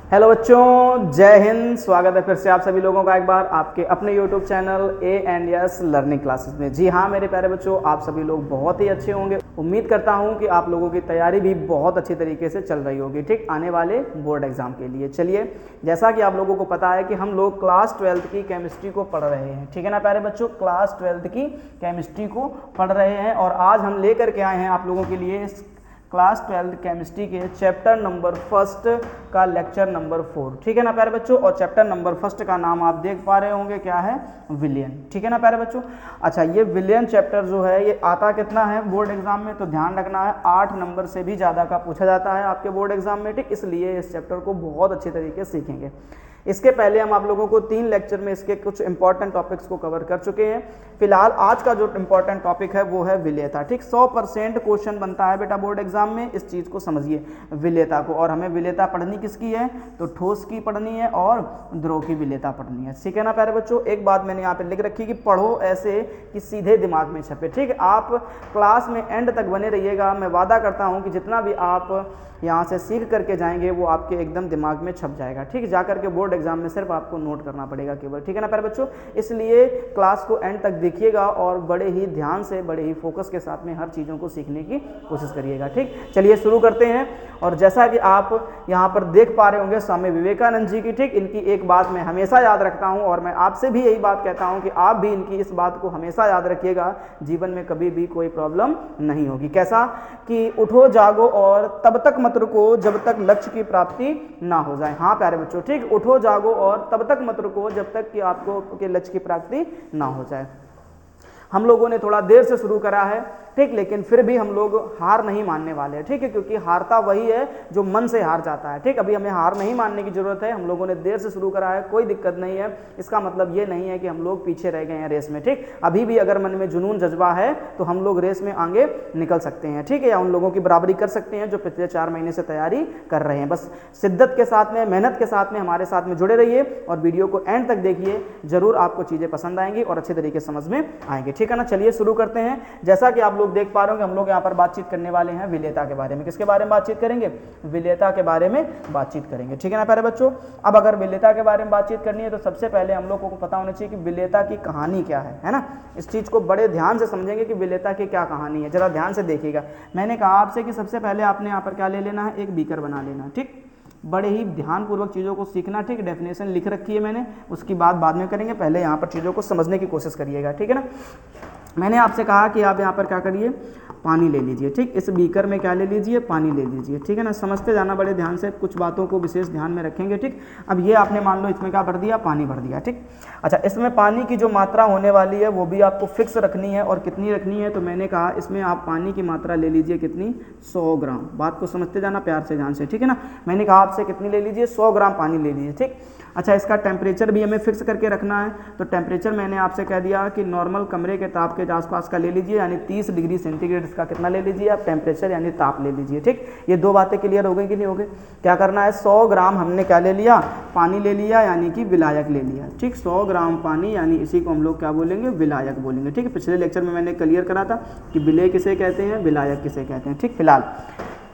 Hello बच्चों, जय हिंद। स्वागत है फिर से आप सभी लोगों का एक बार आपके अपने YouTube channel A&S learning classes में। जी हाँ मेरे प्यारे बच्चों, आप सभी लोग बहुत ही अच्छे होंगे। उम्मीद करता हूँ कि आप लोगों की तैयारी भी बहुत अच्छी तरीके से चल रही होगी, ठीक, आने वाले बोर्ड एग्जाम के लिए। चलिए, जैसा कि आप लोगों को पता है कि हम लोग क्लास 12th की केमिस्ट्री को पढ़ रहे हैं, ठीक है ना प्यारे बच्चों। क्लास 12th की केमिस्ट्री को पढ़ रहे हैं और आज हम लेकर के आए हैं आप लोगों के लिए क्लास 12th केमिस्ट्री के चैप्टर नंबर 1 का लेक्चर नंबर 4, ठीक है ना प्यारे बच्चों। और चैप्टर नंबर 1 का नाम आप देख पा रहे होंगे, क्या है? विलियन, ठीक है ना प्यारे बच्चों। अच्छा, ये विलियन चैप्टर जो है ये आता कितना है बोर्ड एग्जाम में, तो ध्यान रखना है 8 नंबर से भी ज़्यादा का पूछा जाता है आपके बोर्ड एग्जाम में, ठीक। इसलिए इस चैप्टर को बहुत अच्छे तरीके से सीखेंगे। इसके पहले हम आप लोगों को 3 लेक्चर में इसके कुछ इंपॉर्टेंट टॉपिक्स को कवर कर चुके हैं। फिलहाल आज का जो इंपॉर्टेंट टॉपिक है वो है विलेयता, ठीक। 100% क्वेश्चन बनता है बेटा बोर्ड एग्जाम में, इस चीज़ को समझिए विलेयता को। और हमें विलेयता पढ़नी किसकी है? तो ठोस की पढ़नी है और द्रव की विलेयता पढ़नी है, ठीक है ना प्यारे बच्चों। एक बात मैंने यहाँ पे लिख रखी कि पढ़ो ऐसे कि सीधे दिमाग में छपे, ठीक। आप क्लास में एंड तक बने रहिएगा, मैं वादा करता हूँ कि जितना भी आप यहाँ से सीख करके जाएंगे वो आपके एकदम दिमाग में छप जाएगा, ठीक। जा करके बोर्ड एग्जाम में सिर्फ आपको नोट करना पड़ेगा केवल, ठीक है ना प्यारे बच्चों। इसलिए क्लास को एंड तक देखिएगा और बड़े ही ध्यान से, बड़े ही फोकस के साथ में हर चीज़ों को सीखने की कोशिश करिएगा, ठीक। चलिए शुरू करते हैं। और जैसा कि आप यहाँ पर देख पा रहे होंगे स्वामी विवेकानंद जी की, ठीक, इनकी एक बात मैं हमेशा याद रखता हूँ और मैं आपसे भी यही बात कहता हूँ कि आप भी इनकी इस बात को हमेशा याद रखिएगा, जीवन में कभी भी कोई प्रॉब्लम नहीं होगी। कैसा? कि उठो जागो और तब तक मत रुको जब तक लक्ष्य की प्राप्ति ना हो जाए। हाँ प्यारे बच्चों, ठीक, उठो जागो और तब तक मत रुको जब तक कि आपको के लक्ष्य की प्राप्ति ना हो जाए। हम लोगों ने थोड़ा देर से शुरू करा है, ठीक, लेकिन फिर भी हम लोग हार नहीं मानने वाले हैं, ठीक है, क्योंकि हारता वही है जो मन से हार जाता है, ठीक। अभी हमें हार नहीं मानने की जरूरत है। हम लोगों ने देर से शुरू करा है, कोई दिक्कत नहीं है। इसका मतलब ये नहीं है कि हम लोग पीछे रह गए हैं रेस में, ठीक। अभी भी अगर मन में जुनून जज्बा है तो हम लोग रेस में आगे निकल सकते हैं, ठीक है, या उन लोगों की बराबरी कर सकते हैं जो पिछले 4 महीने से तैयारी कर रहे हैं। बस शिद्दत के साथ में, मेहनत के साथ में हमारे साथ में जुड़े रहिए और वीडियो को एंड तक देखिए, जरूर आपको चीज़ें पसंद आएंगी और अच्छे तरीके से समझ में आएंगे, ठीक है ना। चलिए शुरू करते हैं। जैसा कि आप लोग देख पा रहे होंगे, हम लोग यहाँ पर बातचीत करने वाले हैं विलेयता के बारे में। किसके बारे में बातचीत करेंगे? विलेयता के बारे में बातचीत करेंगे, ठीक है ना प्यारे बच्चों। अब अगर विलेयता के बारे में बातचीत करनी है तो सबसे पहले हम लोगों को पता होना चाहिए कि विलेयता की कहानी क्या है ना। इस चीज़ को बड़े ध्यान से समझेंगे कि विलेयता की क्या कहानी है, जरा ध्यान से देखिएगा। मैंने कहा आपसे कि सबसे पहले आपने यहाँ पर क्या ले लेना है? एक बीकर बना लेना, ठीक। बड़े ही ध्यानपूर्वक चीज़ों को सीखना, ठीक। डेफिनेशन लिख रखी है मैंने, उसकी बात बाद में करेंगे, पहले यहाँ पर चीज़ों को समझने की कोशिश करिएगा, ठीक है ना। मैंने आपसे कहा कि आप यहाँ पर क्या करिए? पानी ले लीजिए, ठीक। इस बीकर में क्या ले लीजिए? पानी ले लीजिए, ठीक है ना। समझते जाना बड़े ध्यान से, कुछ बातों को विशेष ध्यान में रखेंगे, ठीक। अब ये आपने मान लो इसमें क्या भर दिया? पानी भर दिया, ठीक। अच्छा, इसमें पानी की जो मात्रा होने वाली है वो भी आपको फिक्स रखनी है। और कितनी रखनी है? तो मैंने कहा इसमें आप पानी की मात्रा ले लीजिए कितनी? 100 ग्राम। बात को समझते जाना प्यार से, ध्यान से, ठीक है ना। मैंने कहा आपसे कितनी ले लीजिए? 100 ग्राम पानी ले लीजिए, ठीक। अच्छा, इसका टेम्परेचर भी हमें फिक्स करके रखना है। तो टेम्परेचर मैंने आपसे कह दिया कि नॉर्मल कमरे के ताप के आसपास का ले लीजिए, यानी 30 डिग्री सेंटीग्रेड इसका कितना ले लीजिए आप? टेम्परेचर यानी ताप ले लीजिए, ठीक। ये 2 बातें क्लियर हो गई कि नहीं हो गई? क्या करना है? 100 ग्राम हमने क्या ले लिया? पानी ले लिया, यानी कि विलायक ले लिया, ठीक। 100 ग्राम पानी यानी इसी को हम लोग क्या बोलेंगे? विलायक बोलेंगे, ठीक है। पिछले लेक्चर में मैंने क्लियर करा था कि विलेय किसे कहते हैं, विलायक किसे कहते हैं, ठीक। फिलहाल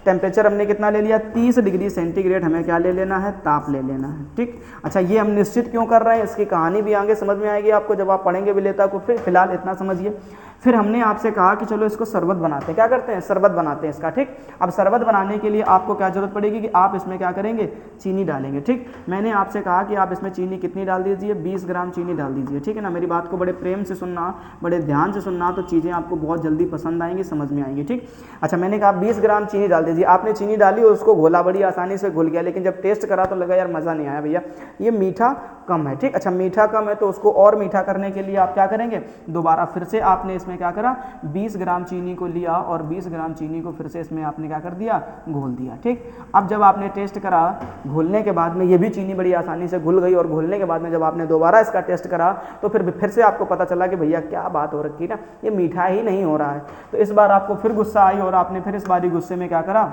टेम्परेचर हमने कितना ले लिया? 30 डिग्री सेंटीग्रेड हमें क्या ले लेना है? ताप ले लेना है, ठीक। अच्छा, ये हम निश्चित क्यों कर रहे हैं, इसकी कहानी भी आगे समझ में आएगी आपको जब आप पढ़ेंगे विलेयता को। फिलहाल इतना समझिए। फिर हमने आपसे कहा कि चलो इसको शरबत बनाते हैं। क्या करते हैं? शरबत बनाते हैं इसका, ठीक। अब शरबत बनाने के लिए आपको क्या जरूरत पड़ेगी कि आप इसमें क्या करेंगे? चीनी डालेंगे, ठीक। मैंने आपसे कहा कि आप इसमें चीनी कितनी डाल दीजिए? 20 ग्राम चीनी डाल दीजिए, ठीक है ना। मेरी बात को बड़े प्रेम से सुनना, बड़े ध्यान से सुनना, तो चीज़ें आपको बहुत जल्दी पसंद आएंगी, समझ में आएंगी, ठीक। अच्छा, मैंने कहा 20 ग्राम चीनी डाल दीजिए। आपने चीनी डाली और उसको घोला, बड़ी आसानी से घुल गया, लेकिन जब टेस्ट करा तो लगा यार मज़ा नहीं आया भैया, ये मीठा कम है, ठीक। अच्छा, मीठा कम है तो उसको और मीठा करने के लिए आप क्या करेंगे? दोबारा फिर से आपने इसमें क्या करा? 20 ग्राम चीनी को लिया और 20 ग्राम चीनी को फिर से इसमें आपने क्या कर दिया? घोल दिया, ठीक। अब जब आपने टेस्ट करा, घोलने के बाद में ये भी चीनी बड़ी आसानी से घुल गई, और घोलने के बाद में जब आपने दोबारा इसका टेस्ट करा तो फिर से आपको पता चला कि भैया क्या बात हो रखी ना, ये मीठा ही नहीं हो रहा है। तो इस बार आपको फिर गुस्सा आई और आपने फिर इस बारी गुस्से में क्या करा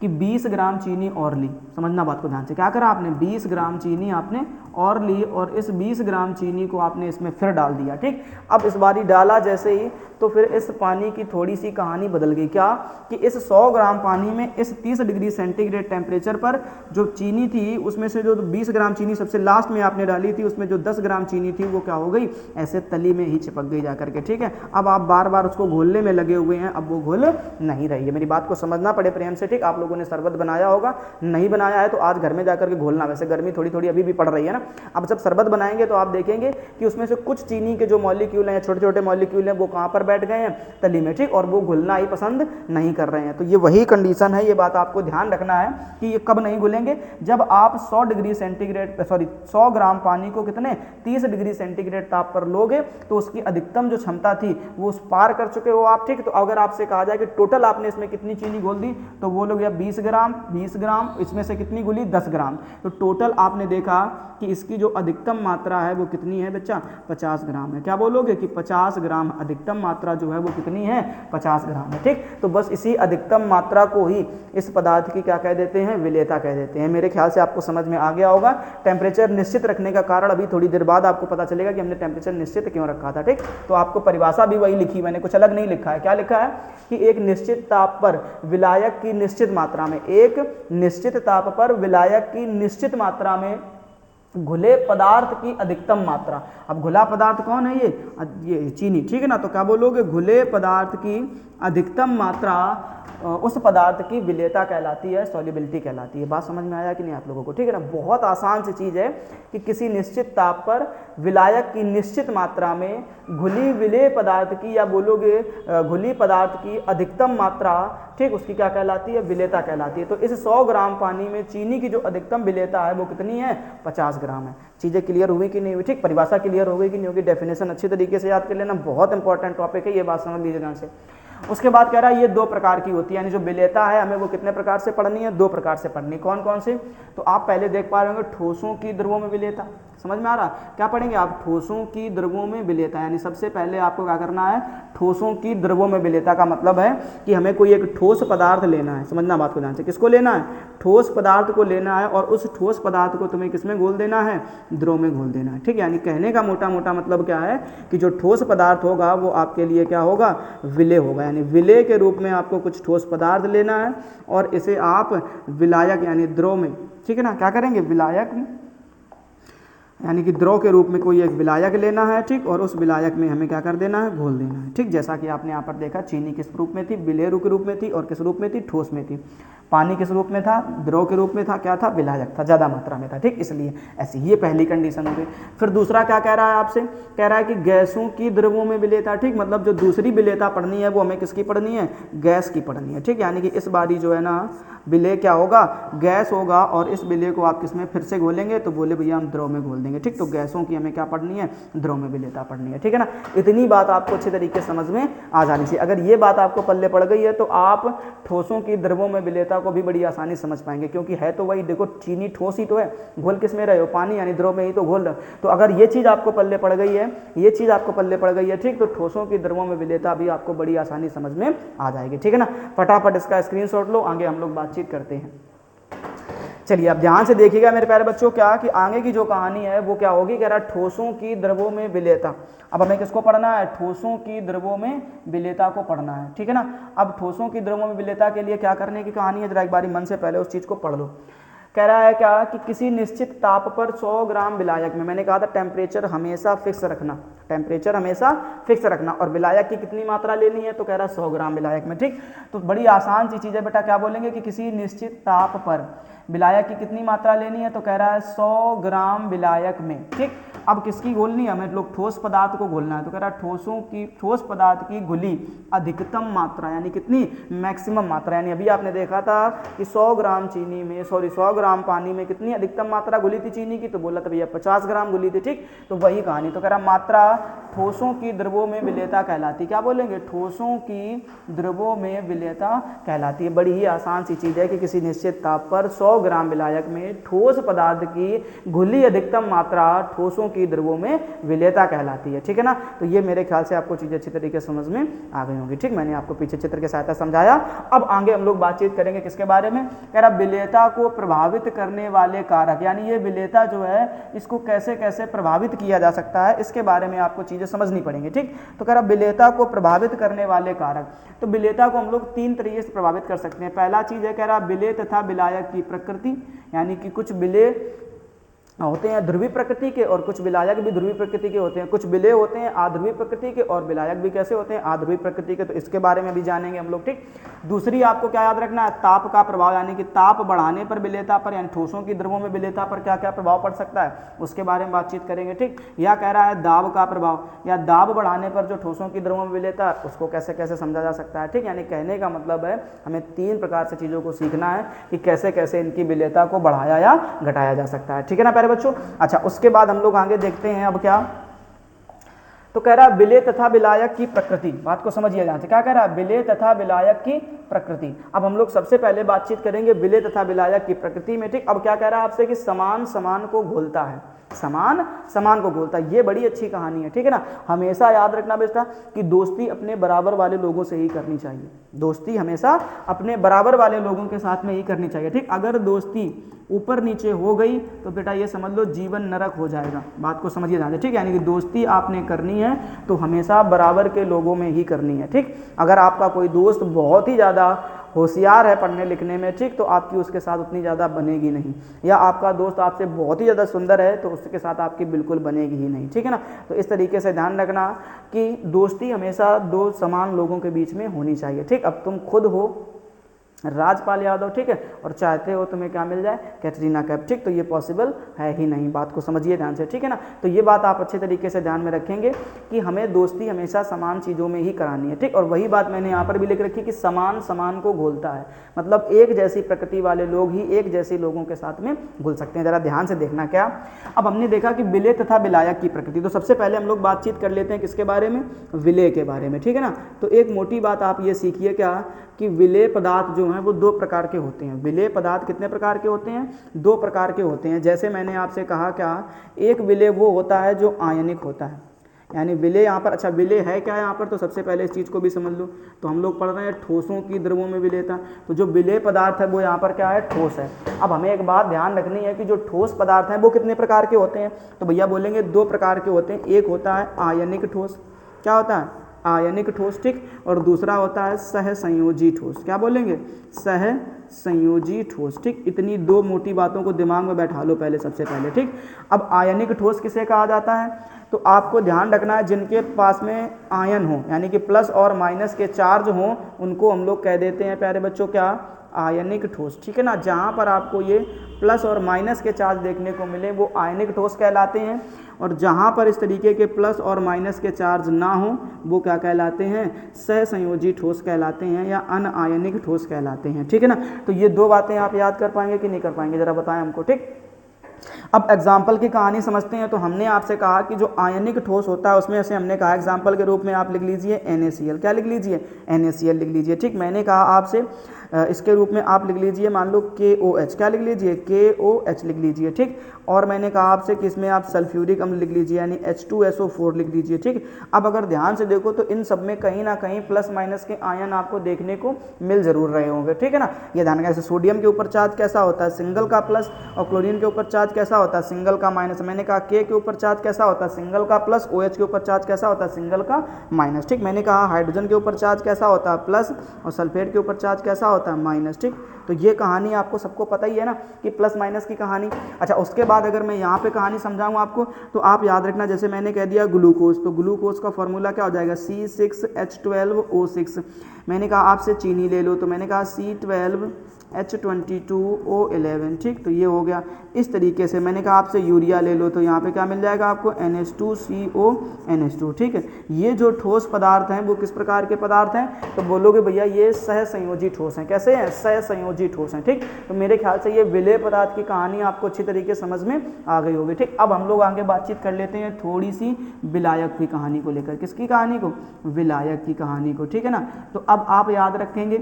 कि 20 ग्राम चीनी और ली। समझना बात को ध्यान से, क्या करा आपने? 20 ग्राम चीनी आपने और ली और इस 20 ग्राम चीनी को आपने इसमें फिर डाल दिया, ठीक। अब इस बारी डाला जैसे ही तो फिर इस पानी की थोड़ी सी कहानी बदल गई। क्या कि इस 100 ग्राम पानी में इस 30 डिग्री सेंटीग्रेड टेम्परेचर पर जो चीनी थी उसमें से जो 20 ग्राम चीनी सबसे लास्ट में आपने डाली थी, उसमें जो 10 ग्राम चीनी थी वो क्या हो गई, ऐसे तली में ही चिपक गई जाकर के। ठीक है, अब आप बार बार उसको घोलने में लगे हुए हैं, अब वो घुल नहीं रही है। मेरी बात को समझना पड़े प्रेम से। ठीक, आप लोगों ने शरबत बनाया होगा, नहीं बनाया है तो आज घर में जाकर के घोलना। वैसे गर्मी थोड़ी थोड़ी अभी भी पड़ रही है ना। अब जब शरबत बनाएंगे तो आप देखेंगे कि उसमें से कुछ चीनी के जो मॉलिक्यूल हैं, छोटे छोटे मॉलिक्यूल हैं, वो कहाँ पर बैठ गए हैं, तली में। ठीक, और वो घुलना ही पसंद नहीं कर रहे हैं। तो ये वही कंडीशन है, ये बात आपको ध्यान रखना है कि ये कब नहीं घुलेंगे, जब आप 100 डिग्री सेंटीग्रेड 100 ग्राम पानी को कितने 30 डिग्री सेंटीग्रेड ताप पर लोगे तो उसकी अधिकतम जो क्षमता थी वो उस पार कर चुके हो आप। ठीक, तो अगर आपसे कहा जाए कि टोटल आपने इसमें कितनी चीनी घोल दी, तो वो लोग या 20 ग्राम, इसमें से कितनी घुली 10 ग्राम। तो टोटल आपने देखा कि इसकी जो अधिकतम मात्रा है वो कितनी है बच्चा, 50 ग्राम है। क्या बोलोगे कि 50 ग्राम अधिकतम मात्रा जो है वो कितनी है, 50 ग्राम है। ठीक, तो बस इसी अधिकतम मात्रा को ही इस पदार्थ की क्या कह देते हैं, विलेयता कह देते हैं। मेरे ख्याल से आपको समझ में आ गया होगा। टेम्परेचर निश्चित रखने का कारण अभी थोड़ी देर बाद आपको पता चलेगा कि हमने टेम्परेचर निश्चित क्यों रखा था। ठीक, तो आपको परिभाषा भी वही लिखी, मैंने कुछ अलग नहीं लिखा है। क्या लिखा है कि एक निश्चित ताप पर विलायक की निश्चित मात्रा में, एक निश्चित ताप पर विलायक की निश्चित मात्रा में घुले पदार्थ की अधिकतम मात्रा। अब घुला पदार्थ कौन है, ये चीनी। ठीक है ना, तो क्या बोलोगे, घुले पदार्थ की अधिकतम मात्रा उस पदार्थ की विलेयता कहलाती है, सॉल्युबिलिटी कहलाती है। बात समझ में आया कि नहीं आप लोगों को? ठीक है ना, बहुत आसान सी चीज़ है कि किसी निश्चित ताप पर विलायक की निश्चित मात्रा में घुली विलेय पदार्थ की, या बोलोगे घुली पदार्थ की अधिकतम मात्रा, ठीक, उसकी क्या कहलाती है, विलेयता कहलाती है। तो इस 100 ग्राम पानी में चीनी की जो अधिकतम विलेयता है वो कितनी है, 50 ग्राम है। चीज़ें क्लियर हुई कि नहीं हुई? ठीक, परिभाषा क्लियर हो गई कि नहीं होगी? डेफिनेशन अच्छी तरीके से याद कर लेना, बहुत इंपॉर्टेंट टॉपिक है, ये बात समझ लीजिए ध्यान से। उसके बाद कह रहा है ये 2 प्रकार की होती है, यानी जो विलेयता है हमें वो कितने प्रकार से पढ़नी है, 2 प्रकार से पढ़नी। कौन कौन से? तो आप पहले देख पा रहे होंगे ठोसों की द्रवों में विलेयता। समझ में आ रहा? क्या पढ़ेंगे आप? ठोसों की द्रवों में विलेयता, यानी सबसे पहले आपको क्या करना है, ठोसों की द्रवों में विलेयता का मतलब है कि हमें कोई एक ठोस पदार्थ लेना है। समझना बात को ध्यान से, किसको लेना है, ठोस पदार्थ को लेना है, और उस ठोस पदार्थ को तुम्हें किसमें घोल देना है, द्रव में घोल देना है। ठीक, यानी कहने का मोटा मोटा मतलब क्या है कि जो ठोस पदार्थ होगा वो आपके लिए क्या होगा, विलेय होगा। यानी विलेय के रूप में आपको कुछ ठोस पदार्थ लेना है और इसे आप विलायक यानी द्रव में, ठीक है ना, क्या करेंगे, विलायक यानी कि द्रव के रूप में कोई एक विलायक लेना है। ठीक, और उस विलायक में हमें क्या कर देना है, घोल देना है। ठीक, जैसा कि आपने यहाँ पर देखा चीनी किस रूप में थी, विलेय के रूप में थी, और किस रूप में थी, ठोस में थी। पानी किस रूप में था, द्रव के रूप में था, क्या था, विलायक था, ज़्यादा मात्रा में था। ठीक, इसलिए ऐसी ये पहली कंडीशन हो गई। फिर दूसरा क्या कह रहा है आपसे, कह रहा है कि गैसों की द्रवों में विलेयता। ठीक, मतलब जो दूसरी विलेयता पढ़नी है वो हमें किसकी पढ़नी है, गैस की पढ़नी है। ठीक, यानी कि इस बारी जो है ना विलेय क्या होगा, गैस होगा, और इस विलेय को आप किसमें फिर से घोलेंगे, तो बोले भैया हम द्रव में घोल देंगे। ठीक, तो गैसों की हमें क्या पढ़नी है, द्रव में विलेयता पढ़नी है। ठीक है ना, इतनी बात आपको अच्छे तरीके से समझ में आ जानी चाहिए। अगर ये बात आपको पल्ले पड़ गई है तो आप ठोसों की द्रवों में विलेयता को भी बड़ी आसानी समझ पाएंगे, क्योंकि है तो वही, देखो चीनी ठोस ही तो है, घोल किस में रहे हो, पानी यानी द्रव में ही तो घोल रहे हो। तो अगर ये चीज़ आपको पल्ले पड़ गई है, ये चीज़ आपको पल्ले पड़ गई है, ठीक, तो ठोसों की द्रवों में विलेयता भी आपको बड़ी आसानी समझ में आ जाएगी। ठीक है ना, फटाफट इसका स्क्रीनशॉट लो, आगे हम लोग बातचीत करते हैं। चलिए अब ध्यान से देखिएगा मेरे प्यारे बच्चों, क्या कि आगे की जो कहानी है वो क्या होगी, कह रहा है ठोसों की द्रवों में विलेयता। अब हमें किसको पढ़ना है, ठोसों की द्रवों में विलेयता को पढ़ना है। ठीक है ना, अब ठोसों की द्रवों में विलेयता के लिए क्या करने की कहानी है, जरा एक बारी मन से पहले उस चीज़ को पढ़ लो। कह रहा है क्या कि किसी निश्चित ताप पर 100 ग्राम विलायक में, मैंने कहा था टेम्परेचर हमेशा फिक्स रखना, टेम्परेचर हमेशा फिक्स रखना, और विलायक की कितनी मात्रा लेनी है, तो कह रहा है 100 ग्राम विलायक में। ठीक, तो बड़ी आसान सी चीज़ है बेटा, क्या बोलेंगे कि किसी निश्चित ताप पर विलायक की कितनी मात्रा लेनी है, तो कह रहा है 100 ग्राम विलायक में। ठीक, अब किसकी घोलनी है, हमें लोग ठोस पदार्थ को घोलना है, तो कह रहा है ठोस पदार्थ की घुली अधिकतम मात्रा, यानी कितनी, मैक्सिमम मात्रा। यानी अभी आपने देखा था कि 100 ग्राम चीनी में 100 ग्राम पानी में कितनी अधिकतम मात्रा घुली थी चीनी की, तो बोला था भैया 50 ग्राम घुली थी। ठीक, तो वही कहानी, तो कह रहा मात्रा ठोसों की द्रवों में विलेयता कहलाती, क्या बोलेंगे, ठोसों की द्रवों में विलेयता कहलाती है। बड़ी ही आसान सी चीज़ है कि किसी निश्चित ताप पर 100 ग्राम विलायक में ठोस पदार्थ की घुली अधिकतम मात्रा ठोसों की ध्रुवों में विलेयता कहलाती है। ठीक है ना, तो ये मेरे ख्याल से आपको चीजें अच्छी तरीके से समझ में आ गई होंगी। ठीक, मैंने आपको पीछे चित्र की सहायता समझाया। अब आगे हम लोग बातचीत करेंगे किसके बारे में, कह रहा विलेयता को प्रभावित करने वाले कारक, यानी ये विलेयता जो है इसको कैसे कैसे प्रभावित किया जा सकता है, इसके बारे में आपको चीजें समझनी पड़ेंगी। ठीक, तो कह रहा विलेयता को प्रभावित करने वाले कारक, तो विलेयता को हम लोग 3 तरीके से प्रभावित कर सकते हैं। पहला चीज है कह रहा विलेय तथा विलायक की प्रकृति, यानी कि कुछ विलेय होते हैं ध्रुवीय प्रकृति के और कुछ विलायक भी ध्रुवीय प्रकृति के होते हैं। कुछ विलेय होते हैं आध्रुवीय प्रकृति के और विलायक भी कैसे होते हैं, आध्रुवीय प्रकृति के, तो इसके बारे में भी जानेंगे हम लोग। ठीक, दूसरी आपको क्या याद रखना है, ताप का प्रभाव, यानी कि ताप बढ़ाने पर विलेयता पर, यानी ठोसों की ध्रुवों में विलेयता पर क्या क्या प्रभाव पड़ सकता है, उसके बारे में बातचीत करेंगे। ठीक, या कह रहा है दाब का प्रभाव, या दाब बढ़ाने पर जो ठोसों की ध्रुवों में विलेयता है उसको कैसे कैसे समझा जा सकता है। ठीक, यानी कहने का मतलब है हमें 3 प्रकार से चीजों को सीखना है कि कैसे कैसे इनकी विलेयता को बढ़ाया या घटाया जा सकता है। ठीक है ना प्यारे बच्चों। अच्छा, उसके बाद हम लोग आगे देखते हैं अब क्या, तो कह रहा विलेय तथा विलायक की प्रकृति, बात को समझिए ध्यान से, क्या कह रहा विलेय तथा विलायक की प्रकृति। अब हम लोग सबसे पहले बातचीत करेंगे विलेय तथा विलायक की प्रकृति में। ठीक, अब क्या कह रहा है आपसे कि समान समान को घोलता है, समान समान को घोलता है, ये बड़ी अच्छी कहानी है। ठीक है ना, हमेशा याद रखना बेटा कि दोस्ती अपने बराबर वाले लोगों से ही करनी चाहिए, दोस्ती हमेशा अपने बराबर वाले लोगों के साथ में ही करनी चाहिए। ठीक, अगर दोस्ती ऊपर नीचे हो गई तो बेटा ये समझ लो जीवन नरक हो जाएगा, बात को समझिए ध्यान से। ठीक, यानी कि दोस्ती आपने करनी है तो हमेशा बराबर के लोगों में ही करनी है। ठीक, अगर आपका कोई दोस्त बहुत ही ज़्यादा होशियार है पढ़ने लिखने में, ठीक, तो आपकी उसके साथ उतनी ज़्यादा बनेगी नहीं, या आपका दोस्त आपसे बहुत ही ज़्यादा सुंदर है तो उसके साथ आपकी बिल्कुल बनेगी ही नहीं। ठीक है ना, तो इस तरीके से ध्यान रखना कि दोस्ती हमेशा 2 समान लोगों के बीच में होनी चाहिए। ठीक, अब तुम खुद हो राजपाल यादव, ठीक है, और चाहते हो तुम्हें क्या मिल जाए, कैटरीना कैफ, ठीक, तो ये पॉसिबल है ही नहीं, बात को समझिए ध्यान से। ठीक है ना, तो ये बात आप अच्छे तरीके से ध्यान में रखेंगे कि हमें दोस्ती हमेशा समान चीज़ों में ही करानी है। ठीक, और वही बात मैंने यहाँ पर भी लिख रखी कि समान समान को घोलता है, मतलब एक जैसी प्रकृति वाले लोग ही एक जैसे लोगों के साथ में घुल सकते हैं। जरा ध्यान से देखना क्या, अब हमने देखा कि विलेय तथा विलायक की प्रकृति, तो सबसे पहले हम लोग बातचीत कर लेते हैं किसके बारे में, विलेय के बारे में। ठीक है ना, तो एक मोटी बात आप ये सीखिए क्या कि विलेय पदार्थ जो हैं वो 2 प्रकार के होते हैं। विलेय पदार्थ कितने प्रकार के होते हैं, 2 प्रकार के होते हैं। जैसे मैंने आपसे कहा क्या, एक विलेय वो होता है जो आयनिक होता है, यानी विलेय यहाँ पर, अच्छा विलेय है क्या यहाँ पर, तो सबसे पहले इस चीज़ को भी समझ लो। तो हम लोग पढ़ रहे हैं ठोसों की ध्रुवों में विलेयता, तो जो विलेय पदार्थ है वो यहाँ पर क्या है, ठोस है। अब हमें एक बात ध्यान रखनी है कि जो ठोस पदार्थ हैं वो कितने प्रकार के होते हैं, तो भैया बोलेंगे 2 प्रकार के होते हैं। एक होता है आयनिक ठोस, क्या होता है, आयनिक ठोस, ठीक, और दूसरा होता है सहसंयोजी ठोस, क्या बोलेंगे, सहसंयोजी ठोस। ठीक, इतनी 2 मोटी बातों को दिमाग में बैठा लो पहले, सबसे पहले। ठीक, अब आयनिक ठोस किसे कहा जाता है, तो आपको ध्यान रखना है जिनके पास में आयन हो, यानी कि प्लस और माइनस के चार्ज हों, उनको हम लोग कह देते हैं प्यारे बच्चों क्या, आयनिक ठोस। ठीक है ना, जहाँ पर आपको ये प्लस और माइनस के चार्ज देखने को मिले वो आयनिक ठोस कहलाते हैं, और जहाँ पर इस तरीके के प्लस और माइनस के चार्ज ना हो वो क्या कहलाते हैं, सहसंयोजी ठोस कहलाते हैं या अनआयनिक ठोस कहलाते हैं। ठीक है ना, तो ये 2 बातें आप याद कर पाएंगे कि नहीं कर पाएंगे, जरा बताएं हमको। ठीक, अब एग्जाम्पल की कहानी समझते हैं। तो हमने आपसे कहा कि जो आयनिक ठोस होता है उसमें से हमने कहा एग्जाम्पल के रूप में आप लिख लीजिए NaCl, क्या लिख लीजिए, NaCl लिख लीजिए। ठीक, मैंने कहा आपसे इसके रूप में आप लिख लीजिए मान लो KOH, क्या लिख लीजिए, KOH लिख लीजिए। ठीक, और मैंने कहा आपसे कि इसमें आप सल्फ्यूरिक अम्ल लिख लीजिए यानी H2SO4 लिख लीजिए। ठीक, अब अगर ध्यान से देखो तो इन सब में कहीं ना कहीं प्लस माइनस के आयन आपको देखने को मिल जरूर रहे होंगे। ठीक है ना, ये ध्यान रखना, जैसे सोडियम के ऊपर चार्ज कैसा होता है, सिंगल का प्लस, और क्लोरीन के ऊपर चार्ज कैसा होता है, सिंगल का माइनस। मैंने कहा K के ऊपर चार्ज कैसा होता है, सिंगल का प्लस, OH के ऊपर चार्ज कैसा होता है, सिंगल का माइनस। ठीक, मैंने कहा हाइड्रोजन के ऊपर चार्ज कैसा होता है, प्लस, और सल्फेट के ऊपर चार्ज कैसा होता है, माइनस। ठीक, तो ये कहानी आपको सबको पता ही है ना कि प्लस माइनस की कहानी। अच्छा, उसके बाद अगर मैं यहाँ पे कहानी समझाऊँ आपको तो आप याद रखना, जैसे मैंने कह दिया ग्लूकोज, तो ग्लूकोज का फॉर्मूला क्या हो जाएगा, C6H12O6। मैंने कहा आपसे चीनी ले लो, तो मैंने कहा C12H22O11। ठीक, तो ये हो गया। इस तरीके से मैंने कहा आपसे यूरिया ले लो, तो यहाँ पे क्या मिल जाएगा आपको, NH2CONH2। ठीक है, ये जो ठोस पदार्थ हैं वो किस प्रकार के पदार्थ हैं, तो बोलोगे भैया ये सहसंयोजी ठोस हैं। कैसे हैं, सहसंयोजी ठोस हैं। ठीक, तो मेरे ख्याल से ये विलेय पदार्थ की कहानी आपको अच्छी तरीके से समझ में आ गई होगी। ठीक, अब हम लोग आगे बातचीत कर लेते हैं थोड़ी सी विलायक की कहानी को लेकर। किसकी कहानी को, विलायक की कहानी को। ठीक है ना, तो अब आप याद रखेंगे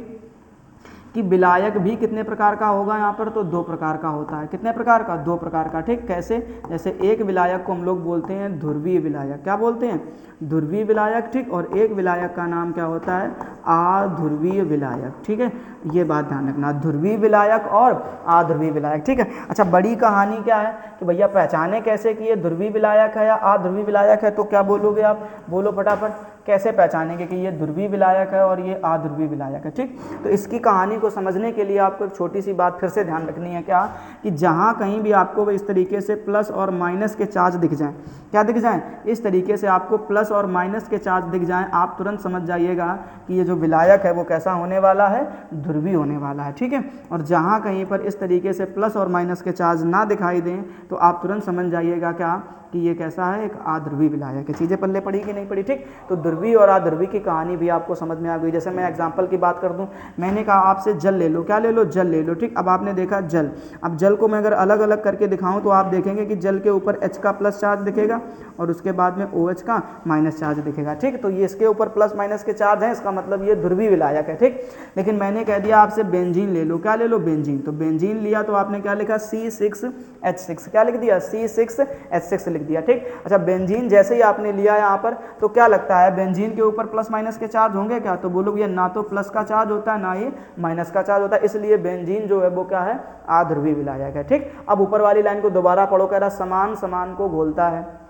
कि विलायक भी कितने प्रकार का होगा यहाँ पर, तो 2 प्रकार का होता है। कितने प्रकार का? 2 प्रकार का। ठीक, कैसे? जैसे एक विलायक को हम लोग बोलते हैं ध्रुवीय विलायक। क्या बोलते हैं? ध्रुवीय विलायक। ठीक, और एक विलायक का नाम क्या होता है? अध्रुवीय विलायक। ठीक है, ये बात ध्यान रखना, ध्रुवीय विलायक और अध्रुवीय विलायक। ठीक है। अच्छा, बड़ी कहानी क्या है कि भैया पहचाने कैसे कि ये ध्रुवीय विलायक है या अध्रुवीय विलायक है, तो क्या बोलोगे आप? बोलो फटाफट, कैसे पहचानेंगे कि ये ध्रुवीय विलायक है और ये अध्रुवीय विलायक है? ठीक, तो इसकी कहानी को समझने के लिए आपको एक छोटी सी बात फिर से ध्यान रखनी है, क्या कि जहाँ कहीं भी आपको इस तरीके से प्लस और माइनस के चार्ज दिख जाएं, क्या दिख जाएं? इस तरीके से आपको प्लस और माइनस के चार्ज दिख जाएं, आप तुरंत समझ जाइएगा कि ये जो विलायक है वो कैसा होने वाला है? ध्रुवीय होने वाला है। ठीक है, और जहाँ कहीं पर इस तरीके से प्लस और माइनस के चार्ज ना दिखाई दें तो आप तुरंत समझ जाइएगा क्या कि ये कैसा है? एक अध्रुवीय विलायक है। चीज़ें पल्ले पड़ी कि नहीं पड़ी? ठीक, तो ध्रुवीय और अध्रुवीय की कहानी भी आपको समझ में आ गई। जैसे मैं एग्जांपल की बात कर दूं, मैंने कहा आपसे जल ले लो, क्या ले लो? जल ले लो। ठीक, अब आपने देखा जल, अब जल को मैं अगर अलग अलग करके दिखाऊं तो आप देखेंगे कि जल के ऊपर H का प्लस चार्ज दिखेगा और उसके बाद में OH का माइनस चार्ज दिखेगा। ठीक, तो ये इसके ऊपर प्लस माइनस के चार्ज हैं, इसका मतलब ये ध्रुवीय विलायक है। ठीक, लेकिन मैंने कह दिया आपसे बेंजीन ले लो, क्या ले लो? बेंजीन। तो बेंजीन लिया तो आपने क्या लिखा? C6H6, क्या लिख दिया? C6H6 लिख दिया। ठीक, अच्छा, बेंजीन जैसे ही आपने लिया यहाँ पर तो क्या लगता है बेंजीन के ऊपर प्लस माइनस के चार्ज होंगे क्या? तो बोलो भैया ना तो प्लस का चार्ज होता है ना ही माइनस का चार्ज होता है, इसलिए बेंजीन जो है वो क्या है? अध्रुवीय विलायक है। ठीक, अब ऊपर वाली लाइन को दोबारा पढ़ो, कह रहा समान समान को घोलता है।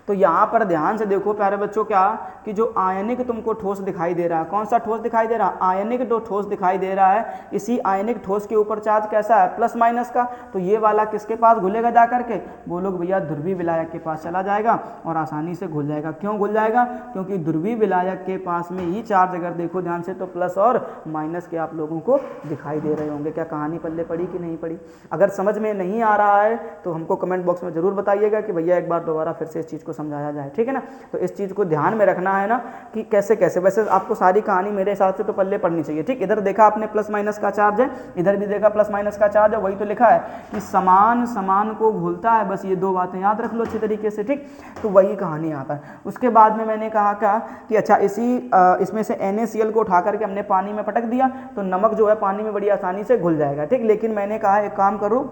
तो यहाँ पर ध्यान से देखो प्यारे बच्चों, क्या कि जो आयनिक तुमको ठोस दिखाई दे रहा है, कौन सा ठोस दिखाई दे रहा है? आयनिक जो ठोस दिखाई दे रहा है, इसी आयनिक ठोस के ऊपर चार्ज कैसा है? प्लस माइनस का। तो ये वाला किसके पास घुलेगा जा करके? बोलो भैया ध्रुवीय विलायक के पास चला जाएगा और आसानी से घुल जाएगा। क्यों घुल जाएगा? क्योंकि ध्रुवीय विलायक के पास में ही चार्ज, अगर देखो ध्यान से, तो प्लस और माइनस के आप लोगों को दिखाई दे रहे होंगे। क्या कहानी पल्ले पड़ी कि नहीं पड़ी? अगर समझ में नहीं आ रहा है तो हमको कमेंट बॉक्स में जरूर बताइएगा कि भैया एक बार दोबारा फिर से इस चीज़ को समझाया जाए। ठीक है ना, तो इस चीज़ को ध्यान में रखना है ना कि कैसे कैसे। वैसे आपको सारी कहानी मेरे हिसाब से तो पल्ले पड़नी चाहिए। ठीक, इधर देखा आपने प्लस माइनस का चार्ज है, इधर भी देखा प्लस माइनस का चार्ज है, वही तो लिखा है कि समान समान को घुलता है। बस ये 2 बातें याद रख लो अच्छी तरीके से। ठीक, तो वही कहानी यहाँ पर। उसके बाद में मैंने कहा क्या कि अच्छा इसमें से NaCl को उठा करके हमने पानी में पटक दिया तो नमक जो है पानी में बड़ी आसानी से घुल जाएगा। ठीक, लेकिन मैंने कहा एक काम करो,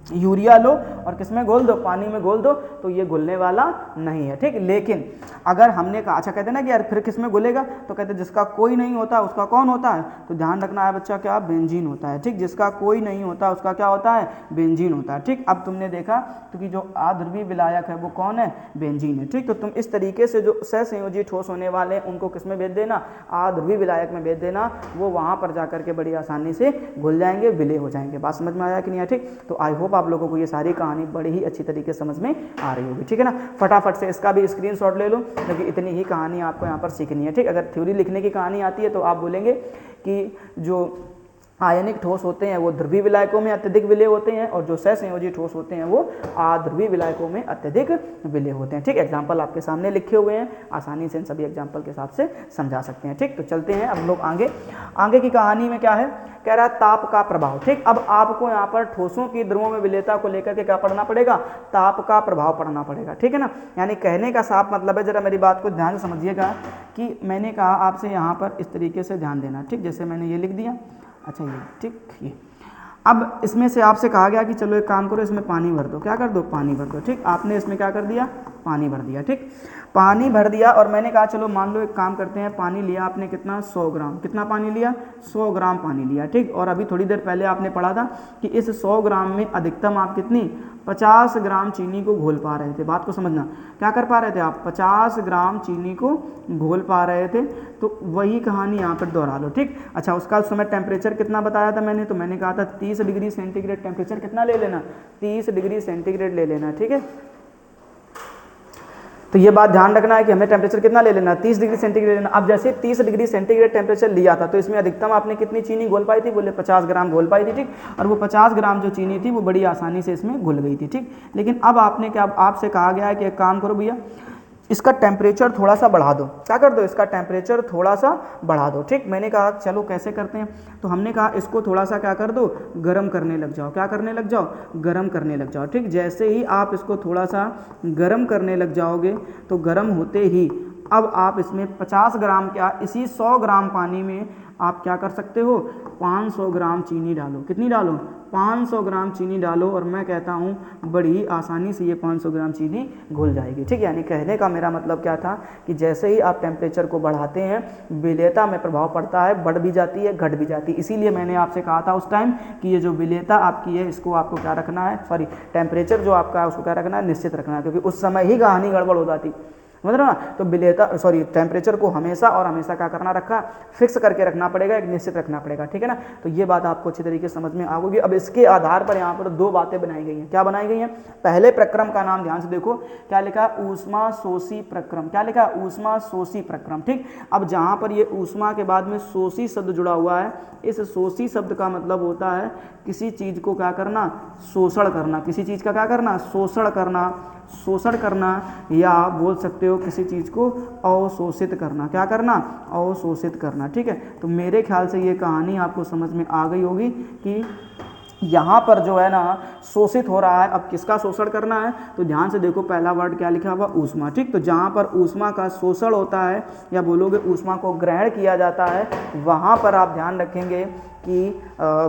यूरिया लो और किसमें घोल दो? पानी में घोल दो, तो ये घुलने वाला नहीं है। ठीक, लेकिन अगर हमने कहा, अच्छा कहते हैं ना कि यार फिर किसमें घुलेगा, तो कहते हैं जिसका कोई नहीं होता उसका कौन होता है? तो ध्यान रखना है बच्चा, क्या? बेंजीन होता है। ठीक, जिसका कोई नहीं होता उसका क्या होता है? बेंजीन होता है। ठीक, अब तुमने देखा तो कि जो अध्रुवीय विलायक है वो कौन है? बेंजीन है। ठीक, तो तुम इस तरीके से जो सहसंयोजी ठोस होने वाले हैं उनको किसमें भेज देना? अध्रुवीय विलायक में भेज देना, वो वहाँ पर जाकर के बड़ी आसानी से घुल जाएंगे, विलय हो जाएंगे। बात समझ में आया कि नहीं है? ठीक, तो आई होप आप लोगों को ये सारी कहानी बड़ी ही अच्छी तरीके से समझ में आ रही होगी। ठीक है ना, फटाफट से इसका भी स्क्रीनशॉट ले लो क्योंकि इतनी ही कहानी आपको यहाँ पर सीखनी है। ठीक, अगर थ्योरी लिखने की कहानी आती है तो आप बोलेंगे कि जो आयनिक ठोस होते हैं वो ध्रुवीय विलायकों में अत्यधिक विलय होते हैं और जो सहसंयोजी ठोस होते हैं वो अध्रुवीय विलायकों में अत्यधिक विलय होते हैं। ठीक, एग्जाम्पल आपके सामने लिखे हुए हैं, आसानी से इन सभी एग्जाम्पल के हिसाब से समझा सकते हैं। ठीक, तो चलते हैं अब लोग आगे की कहानी में क्या है, कह रहा है ताप का प्रभाव। ठीक, अब आपको यहाँ पर ठोसों की ध्रुवों में विलेयता को लेकर के क्या पढ़ना पड़ेगा? ताप का प्रभाव पढ़ना पड़ेगा। ठीक है ना, यानी कहने का साफ मतलब है, जरा मेरी बात को ध्यान से समझिएगा कि मैंने कहा आपसे यहाँ पर इस तरीके से ध्यान देना। ठीक, जैसे मैंने ये लिख दिया, अच्छा ये, ठीक, ये अब इसमें से आपसे कहा गया कि चलो एक काम करो, इसमें पानी भर दो। क्या कर दो? पानी भर दो। ठीक, आपने इसमें क्या कर दिया? पानी भर दिया। ठीक, पानी भर दिया और मैंने कहा चलो मान लो एक काम करते हैं, पानी लिया आपने कितना? 100 ग्राम। कितना पानी लिया? 100 ग्राम पानी लिया। ठीक, और अभी थोड़ी देर पहले आपने पढ़ा था कि इस 100 ग्राम में अधिकतम आप कितनी? 50 ग्राम चीनी को घोल पा रहे थे। बात को समझना, क्या कर पा रहे थे आप? 50 ग्राम चीनी को घोल पा रहे थे। तो वही कहानी यहाँ पर दोहरा लो। ठीक, अच्छा उसका उस समय टेम्परेचर कितना बताया था मैंने? तो मैंने कहा था 30 डिग्री सेंटीग्रेड टेम्परेचर कितना ले लेना? 30 डिग्री सेंटीग्रेड ले लेना। ठीक है, तो ये बात ध्यान रखना है कि हमें टेम्परेचर कितना ले लेना? 30 डिग्री सेंटीग्रेड लेना। अब जैसे 30 डिग्री सेंटीग्रेड टेम्परेचर लिया था तो इसमें अधिकतम आपने कितनी चीनी घोल पाई थी? बोले 50 ग्राम घोल पाई थी। ठीक, और वो 50 ग्राम जो चीनी थी वो बड़ी आसानी से इसमें घुल गई थी। ठीक, लेकिन अब आपने क्या, आपसे कहा गया है कि एक काम करो भैया, इसका टेम्परेचर थोड़ा सा बढ़ा दो। क्या कर दो? इसका टेम्परेचर थोड़ा सा बढ़ा दो। ठीक, मैंने कहा चलो कैसे करते हैं, तो हमने कहा इसको थोड़ा सा क्या कर दो? गर्म करने लग जाओ। क्या करने लग जाओ? गर्म करने लग जाओ। ठीक, जैसे ही आप इसको थोड़ा सा गर्म करने लग जाओगे तो गर्म होते ही अब आप इसमें 50 ग्राम क्या, इसी 100 ग्राम पानी में आप क्या कर सकते हो, 500 ग्राम चीनी डालो। कितनी डालो, 500 ग्राम चीनी डालो, और मैं कहता हूँ बड़ी आसानी से ये 500 ग्राम चीनी घुल जाएगी। ठीक, यानी कहने का मेरा मतलब क्या था कि जैसे ही आप टेम्परेचर को बढ़ाते हैं विलेयता में प्रभाव पड़ता है, बढ़ भी जाती है, घट भी जाती है। इसीलिए मैंने आपसे कहा था उस टाइम कि ये जो विलेयता आपकी है इसको आपको क्या रखना है, सॉरी टेम्परेचर जो आपका है उसको क्या रखना है, निश्चित रखना है, क्योंकि उस समय ही कहानी गड़बड़ हो जाती, समझ रहे हो ना। तो विलेयता सॉरी टेम्परेचर को हमेशा और हमेशा क्या करना रखा, फिक्स करके रखना पड़ेगा, एक निश्चित रखना पड़ेगा। ठीक है ना, तो ये बात आपको अच्छी तरीके से समझ में आ गई। अब इसके आधार पर यहाँ पर दो बातें बनाई गई हैं। क्या बनाई गई हैं, पहले प्रक्रम का नाम ध्यान से देखो, क्या लिखा, ऊष्मा शोषी प्रक्रम। क्या लिखा, ऊष्मा शोषी प्रक्रम। ठीक, अब जहाँ पर ये ऊष्मा के बाद में शोषी शब्द जुड़ा हुआ है, इस शोषी शब्द का मतलब होता है किसी चीज को क्या करना, शोषण करना। किसी चीज का क्या करना, शोषण करना, शोषण करना, या बोल सकते हो किसी चीज को अवशोषित करना। क्या करना, अवशोषित करना। ठीक है, तो मेरे ख्याल से ये कहानी आपको समझ में आ गई होगी कि यहाँ पर जो है ना शोषित हो रहा है। अब किसका शोषण करना है, तो ध्यान से देखो, पहला वर्ड क्या लिखा हुआ, ऊष्मा। ठीक, तो जहाँ पर ऊष्मा का शोषण होता है या बोलोगे ऊष्मा को ग्रहण किया जाता है, वहाँ पर आप ध्यान रखेंगे कि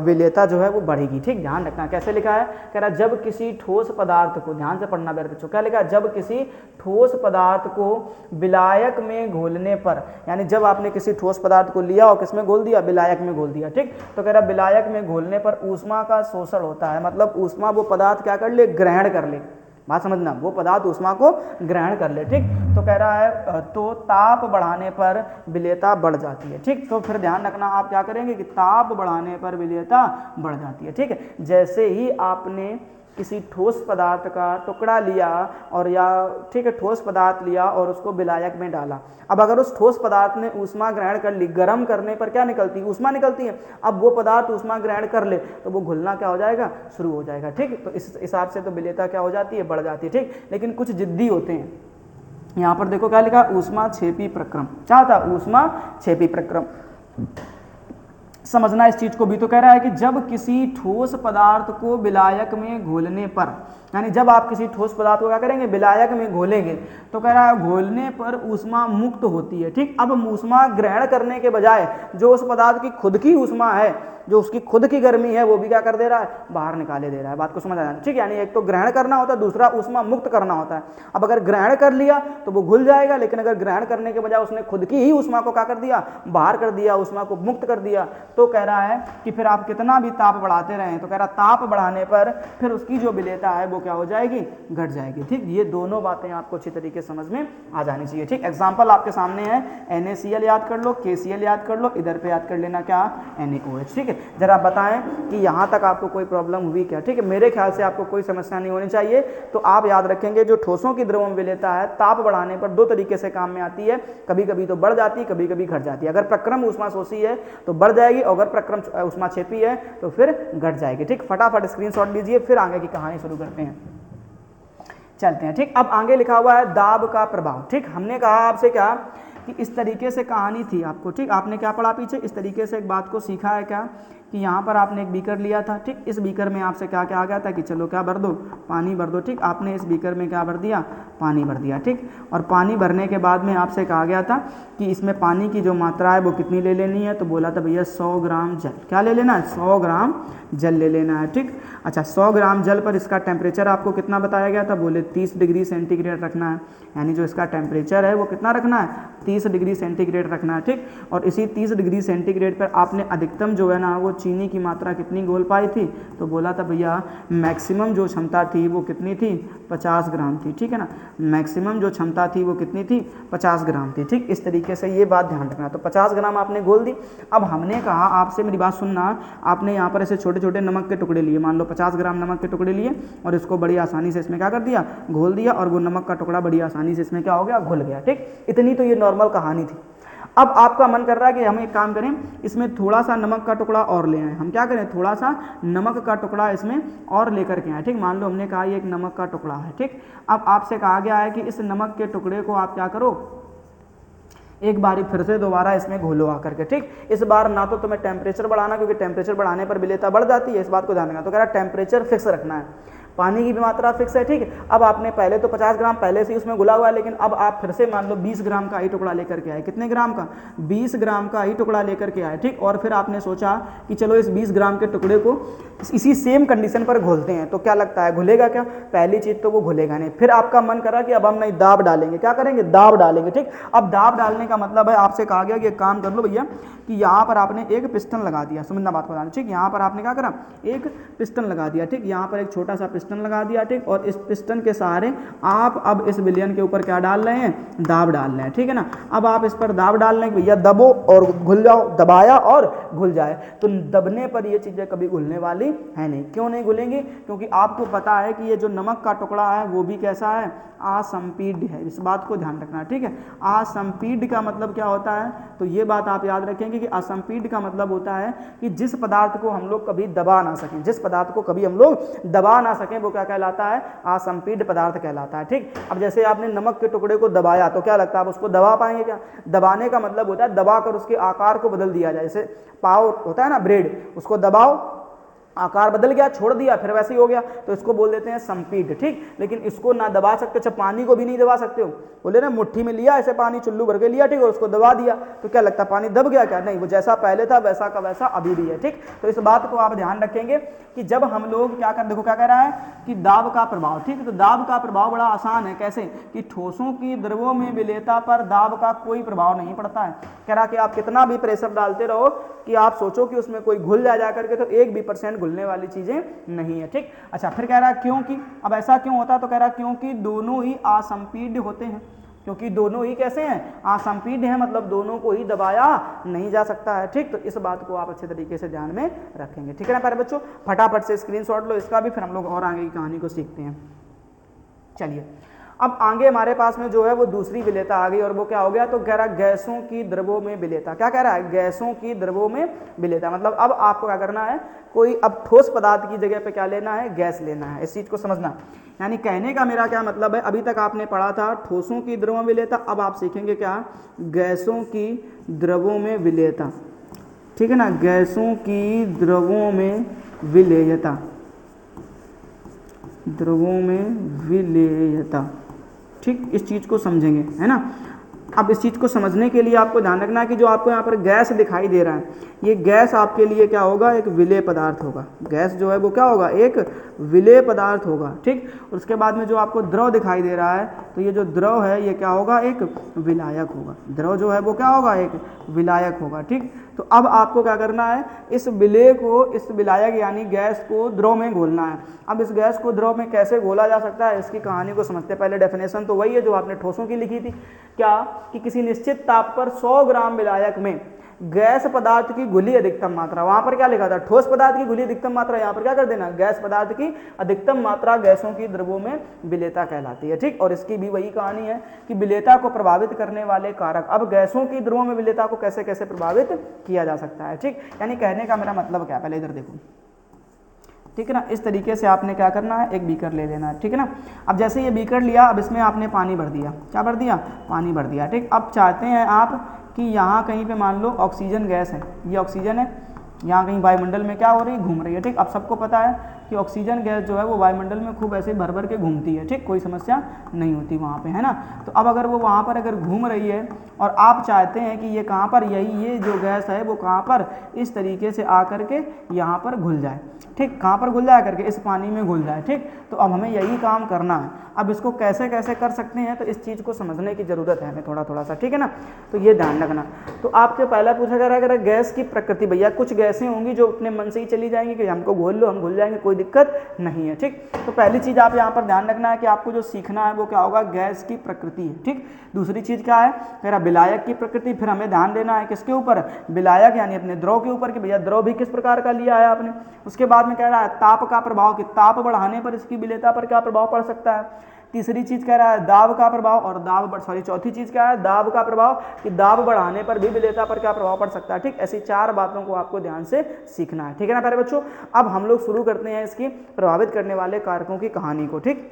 विलेयता जो है वो बढ़ेगी। ठीक, ध्यान रखना। कैसे लिखा है, कह रहा जब किसी ठोस पदार्थ को, ध्यान से पढ़ना मेरे बच्चों, क्या लिखा है, जब किसी ठोस पदार्थ को विलायक में घोलने पर, यानी जब आपने किसी ठोस पदार्थ को लिया और किसमें घोल दिया, विलायक में घोल दिया। ठीक, तो कह रहा विलायक में घोलने पर ऊष्मा का शोषण होता है, मतलब ऊष्मा वो पदार्थ क्या कर ले, ग्रहण कर ले। बात समझना, वो पदार्थ ऊष्मा को ग्रहण कर ले। ठीक, तो कह रहा है तो ताप बढ़ाने पर विलेयता बढ़ जाती है। ठीक, तो फिर ध्यान रखना, आप क्या करेंगे कि ताप बढ़ाने पर विलेयता बढ़ जाती है। ठीक है, जैसे ही आपने किसी ठोस पदार्थ का टुकड़ा लिया और या ठीक है ठोस पदार्थ लिया और उसको विलायक में डाला, अब अगर उस ठोस पदार्थ ने ऊष्मा ग्रहण कर ली, गर्म करने पर क्या निकलती है, ऊष्मा निकलती है। अब वो पदार्थ ऊष्मा ग्रहण कर ले तो वो घुलना क्या हो जाएगा, शुरू हो जाएगा। ठीक, तो इस हिसाब से तो विलेयता क्या हो जाती है, बढ़ जाती है। ठीक, लेकिन कुछ जिद्दी होते हैं। यहाँ पर देखो क्या लिखा, ऊष्मा क्षेपी प्रक्रम। क्या था, ऊष्मा क्षेपी प्रक्रम। समझना इस चीज को भी। तो कह रहा है कि जब किसी ठोस पदार्थ को विलायक में घोलने पर, यानी जब आप किसी ठोस पदार्थ को क्या करेंगे, विलायक में घोलेंगे, तो कह रहा है घोलने पर ऊष्मा मुक्त होती है। ठीक, अब ऊष्मा ग्रहण करने के बजाय जो उस पदार्थ की खुद की ऊष्मा है, जो उसकी खुद की गर्मी है, वो भी क्या कर दे रहा है, बाहर निकाले दे रहा है। बात को समझ आना। ठीक, यानी एक तो ग्रहण करना होता है, दूसरा ऊष्मा मुक्त करना होता है। अब अगर ग्रहण कर लिया तो वो घुल जाएगा, लेकिन अगर ग्रहण करने के बजाय उसने खुद की ही ऊष्मा को क्या कर दिया, बाहर कर दिया, ऊष्मा को मुक्त कर दिया, तो कह रहा है कि फिर आप कितना भी ताप बढ़ाते रहें, तो कह रहा ताप बढ़ाने पर फिर उसकी जो विलेयता है वो क्या हो जाएगी, घट जाएगी। ठीक, ये दोनों बातें आपको अच्छी तरीके से समझ में आ जानी चाहिए। ठीक, एग्जाम्पल आपके सामने है, NaCl याद कर लो, KCl याद कर लो, इधर पे याद कर लेना क्या, NaOH। ठीक है, जरा बताएं कि यहाँ तक आपको कोई प्रॉब्लम हुई क्या। ठीक है, मेरे ख्याल से आपको कोई समस्या नहीं होनी चाहिए। तो आप याद रखेंगे जो ठोसों की द्रव्य विलेयता है ताप बढ़ाने पर दो तरीके से काम में आती है, कभी कभी तो बढ़ जाती है, कभी कभी घट जाती है। अगर प्रक्रम ऊष्मा शोषी है तो बढ़ जाएगी, और अगर प्रक्रम ऊष्मा क्षेपी है तो फिर घट जाएगी। ठीक, फटाफट स्क्रीनशॉट लीजिए, फिर आगे की कहानी शुरू करते हैं, चलते हैं। ठीक, अब आगे लिखा हुआ है दाब का प्रभाव। ठीक, हमने कहा आपसे क्या कि इस तरीके से कहानी थी आपको। ठीक, आपने क्या पढ़ा पीछे, इस तरीके से एक बात को सीखा है क्या कि यहाँ पर आपने एक बीकर लिया था। ठीक, इस बीकर में आपसे क्या क्या आ गया था कि चलो क्या भर दो, पानी भर दो। ठीक, आपने इस बीकर में क्या भर दिया, पानी भर दिया। ठीक, और पानी भरने के बाद में आपसे कहा गया था कि इसमें पानी की जो मात्रा है वो कितनी ले लेनी है, तो बोला था भैया 100 ग्राम जल। क्या ले लेना है, 100 ग्राम जल ले लेना है। ठीक, अच्छा 100 ग्राम जल पर इसका टेम्परेचर आपको कितना बताया गया था, बोले 30 डिग्री सेंटीग्रेड रखना है, यानी जो इसका टेम्परेचर है वो कितना रखना है, 30 डिग्री सेंटीग्रेड रखना है। ठीक, और इसी 30 डिग्री सेंटीग्रेड पर आपने अधिकतम जो है ना वो चीनी की मात्रा कितनी घोल पाई थी, तो बोला था भैया मैक्सिमम जो क्षमता थी वो कितनी थी, 50 ग्राम थी। ठीक है ना, मैक्सिमम जो क्षमता थी वो कितनी थी, 50 ग्राम थी। ठीक, इस तरीके से ये बात ध्यान रखना। तो 50 ग्राम आपने घोल दी। अब हमने कहा आपसे, मेरी बात सुनना, आपने यहाँ पर ऐसे छोटे छोटे नमक के टुकड़े लिए, मान लो 50 ग्राम नमक के टुकड़े लिए और इसको बड़ी आसानी से इसमें क्या कर दिया, घोल दिया, और वो नमक का टुकड़ा बड़ी आसानी से इसमें क्या हो गया, घुल गया। ठीक, इतनी तो ये नॉर्मल कहानी थी। अब आपका मन कर रहा है कि हम एक काम करें, इसमें थोड़ा सा नमक का टुकड़ा और ले आए। हम क्या करें, थोड़ा सा नमक का टुकड़ा इसमें और लेकर के आए। ठीक, मान लो हमने कहा ये एक नमक का टुकड़ा है। ठीक, अब आपसे कहा गया है कि इस नमक के टुकड़े को आप क्या करो, एक बारी फिर से दोबारा इसमें घोलो आकर के। ठीक, इस बार ना तो तुम्हें टेम्परेचर बढ़ाना, क्योंकि टेम्परेचर बढ़ाने पर विलेयता बढ़ जाती है, इस बात को ध्यान रखना। तो कह रहा है टेम्परेचर फिक्स रखना है, पानी की भी मात्रा फिक्स है, ठीक है। अब आपने पहले तो 50 ग्राम पहले से ही उसमें घुला हुआ है, लेकिन अब आप फिर से मान लो 20 ग्राम का ही टुकड़ा लेकर के आए। कितने ग्राम का? 20 ग्राम का ही टुकड़ा लेकर के आए, ठीक। और फिर आपने सोचा कि चलो इस 20 ग्राम के टुकड़े को इसी सेम कंडीशन पर घोलते हैं, तो क्या लगता है घुलेगा क्या? पहली चीज तो वो घुलेगा नहीं। फिर आपका मन करा कि अब हम नहीं दाब डालेंगे, क्या करेंगे? दाब डालेंगे, ठीक। अब दाब डालने का मतलब है आपसे कहा गया कि एक काम कर लो भैया कि यहाँ पर आपने एक पिस्टन लगा दिया, समझना बात बताना, ठीक। यहाँ पर आपने क्या करा? एक पिस्टन लगा दिया, ठीक। यहाँ पर एक छोटा सा पिस्टन लगा दिया, ठीक। और इस पिस्टन के सहारे आप अब इस विलयन के ऊपर क्या डाल रहे हैं? दाब डाल रहे हैं, ठीक है ना। अब आप इस पर दाब डाल रहे हैं, भैया दबो और घुल जाओ, दबाया और घुल जाए। तो दबने पर ये चीजें कभी घुलने वाली है नहीं। क्यों नहीं घुलेंगी? क्योंकि आपको पता है कि ये जो नमक का टुकड़ा है वो भी कैसा है? असंपीड्य है। इस बात को ध्यान रखना, ठीक है। असंपीड्य का मतलब क्या होता है? तो ये बात आप याद रखेंगे कि असंपीड्य का मतलब होता है कि जिस पदार्थ को हम लोग कभी दबा ना सकें, जिस पदार्थ को कभी हम लोग दबा ना सकें वो क्या कहलाता है? असंपीड्य पदार्थ कहलाता है, ठीक। अब जैसे आपने नमक के टुकड़े को दबाया तो क्या लगता है आप उसको दबा पाएंगे क्या? दबाने का मतलब होता है दबा कर उसके आकार को बदल दिया जाए। जैसे पाव होता है ना, ब्रेड, उसको दबाओ, आकार बदल गया, छोड़ दिया, फिर वैसे ही हो गया, तो इसको बोल देते हैं संपीड, ठीक। लेकिन इसको ना दबा सकते, अच्छा पानी को भी नहीं दबा सकते हो, बोले ना मुट्ठी में लिया ऐसे पानी, चुल्लू भर के लिया, ठीक, और उसको दबा दिया तो क्या लगता है पानी दब गया क्या? नहीं, वो जैसा पहले था वैसा का वैसा अभी भी है, ठीक। तो इस बात को आप ध्यान रखेंगे कि जब हम लोग क्या कर, देखो क्या कह रहा है कि दाब का प्रभाव, ठीक। तो दाब का प्रभाव बड़ा आसान है, कैसे? कि ठोसों की द्रवों में विलेयता पर दाब का कोई प्रभाव नहीं पड़ता है। कह रहा कि आप कितना भी प्रेशर डालते रहो कि आप सोचो कि उसमें कोई घुल जा करके, तो 1% घुलने वाली चीजें नहीं है, ठीक। अच्छा, फिर कह रहा है क्योंकि, अब ऐसा क्यों होता है? तो कह रहा है क्योंकि दोनों ही असंपीड्य होते हैं। क्योंकि दोनों ही कैसे हैं? असंपीड्य है, मतलब दोनों को ही दबाया नहीं जा सकता है, ठीक। तो इस बात को आप अच्छे तरीके से ध्यान में रखेंगे, ठीक है ना प्यारे बच्चों। फटाफट से स्क्रीनशॉट लो इसका भी, फिर हम लोग और आगे की कहानी को सीखते हैं। चलिए, अब आगे हमारे पास में जो है वो दूसरी विलेयता आ गई, और वो क्या हो गया? तो कह रहा है गैसों की द्रवों में विलेयता। क्या कह रहा है? गैसों की द्रवों में विलेयता। मतलब अब आपको क्या करना है? कोई अब ठोस पदार्थ की जगह पे क्या लेना है? गैस लेना है। इस चीज को समझना, यानी कहने का मेरा क्या मतलब है, अभी तक आपने पढ़ा था ठोसों की द्रवों में विलेयता, अब आप सीखेंगे क्या? गैसों की द्रवों में विलेयता, ठीक है ना। गैसों की द्रवों में विलेयता, द्रवों में विलेयता, ठीक। इस चीज को समझेंगे, है ना। अब इस चीज को समझने के लिए आपको ध्यान रखना है कि जो आपको यहाँ पर गैस दिखाई दे रहा है, ये गैस आपके लिए क्या होगा? एक विलेय पदार्थ होगा। गैस जो है वो क्या होगा? एक विलेय पदार्थ होगा, ठीक। और उसके बाद में जो आपको द्रव दिखाई दे रहा है, तो ये जो द्रव है ये क्या होगा? एक विलायक होगा। द्रव जो है वो क्या होगा? एक विलायक होगा, ठीक। तो अब आपको क्या करना है? इस विलेय को, इस विलायक यानी गैस को द्रव में घोलना है। अब इस गैस को द्रव में कैसे घोला जा सकता है, इसकी कहानी को समझते हैं। पहले डेफिनेशन तो वही है जो आपने ठोसों की लिखी थी, क्या? कि किसी निश्चित ताप पर 100 ग्राम विलायक में गैस पदार्थ की घुली अधिकतम मात्रा, वहां पर क्या लिखा था? ठोस पदार्थ की घुली अधिकतम मात्रा, यहाँ पर क्या कर देना? गैस पदार्थ की अधिकतम मात्रा गैसों की द्रवों में विलेयता कहलाती है, ठीक। और इसकी भी वही कहानी है कि विलेयता को प्रभावित करने वाले कारक, अब गैसों की द्रवों में विलेयता को कैसे कैसे प्रभावित किया जा सकता है, ठीक। यानी कहने का मेरा मतलब क्या, पहले इधर देखो, ठीक है ना। इस तरीके से आपने क्या करना है? एक बीकर ले लेना है, ठीक है ना। अब जैसे ये बीकर लिया, अब इसमें आपने पानी भर दिया, क्या भर दिया? पानी भर दिया, ठीक। अब चाहते हैं आप कि यहाँ कहीं पे मान लो ऑक्सीजन गैस है, ये ऑक्सीजन है, यहाँ कहीं वायुमंडल में क्या हो रही है? घूम रही है, ठीक। अब सबको पता है कि ऑक्सीजन गैस जो है वो वायुमंडल में खूब ऐसे भर भर के घूमती है, ठीक, कोई समस्या नहीं होती वहाँ पे, है ना। तो अब अगर वो वहाँ पर अगर घूम रही है और आप चाहते हैं कि ये कहाँ पर, यही ये जो गैस है वो कहाँ पर इस तरीके से आकर के यहाँ पर घुल जाए, ठीक, कहाँ पर घुल जाए करके? इस पानी में घुल जाए, ठीक। तो अब हमें यही काम करना है। अब इसको कैसे कैसे कर सकते हैं, तो इस चीज़ को समझने की ज़रूरत है हमें थोड़ा थोड़ा सा, ठीक है ना। तो ये ध्यान रखना। तो आपसे पहला पूछा जा रहा है गैस की प्रकृति, भैया कुछ गैसें होंगी जो अपने मन से ही चली जाएंगी कि हमको घोल लो, हम घुल जाएंगे, कोई दिक्कत नहीं है, ठीक। तो पहली चीज़ आप यहाँ पर ध्यान रखना है कि आपको जो सीखना है वो क्या होगा? गैस की प्रकृति है, ठीक। दूसरी चीज़ क्या है? मेरा विलायक की प्रकृति, फिर हमें ध्यान देना है किसके ऊपर? विलायक यानी अपने द्रव के ऊपर कि भैया द्रव भी किस प्रकार का लिया है आपने। उसके बाद में कह रहा है ताप का प्रभाव, कि ताप बढ़ाने पर इसकी विलेयता पर क्या प्रभाव पड़ सकता है। तीसरी चीज कह रहा है दाब का प्रभाव, और चौथी चीज क्या है? दाब का प्रभाव, कि दाब बढ़ाने पर भी विलेयता पर क्या प्रभाव पड़ सकता है, ठीक। ऐसी 4 बातों को आपको ध्यान से सीखना है, ठीक है ना प्यारे बच्चों। अब हम लोग शुरू करते हैं इसकी प्रभावित करने वाले कारकों की कहानी को, ठीक।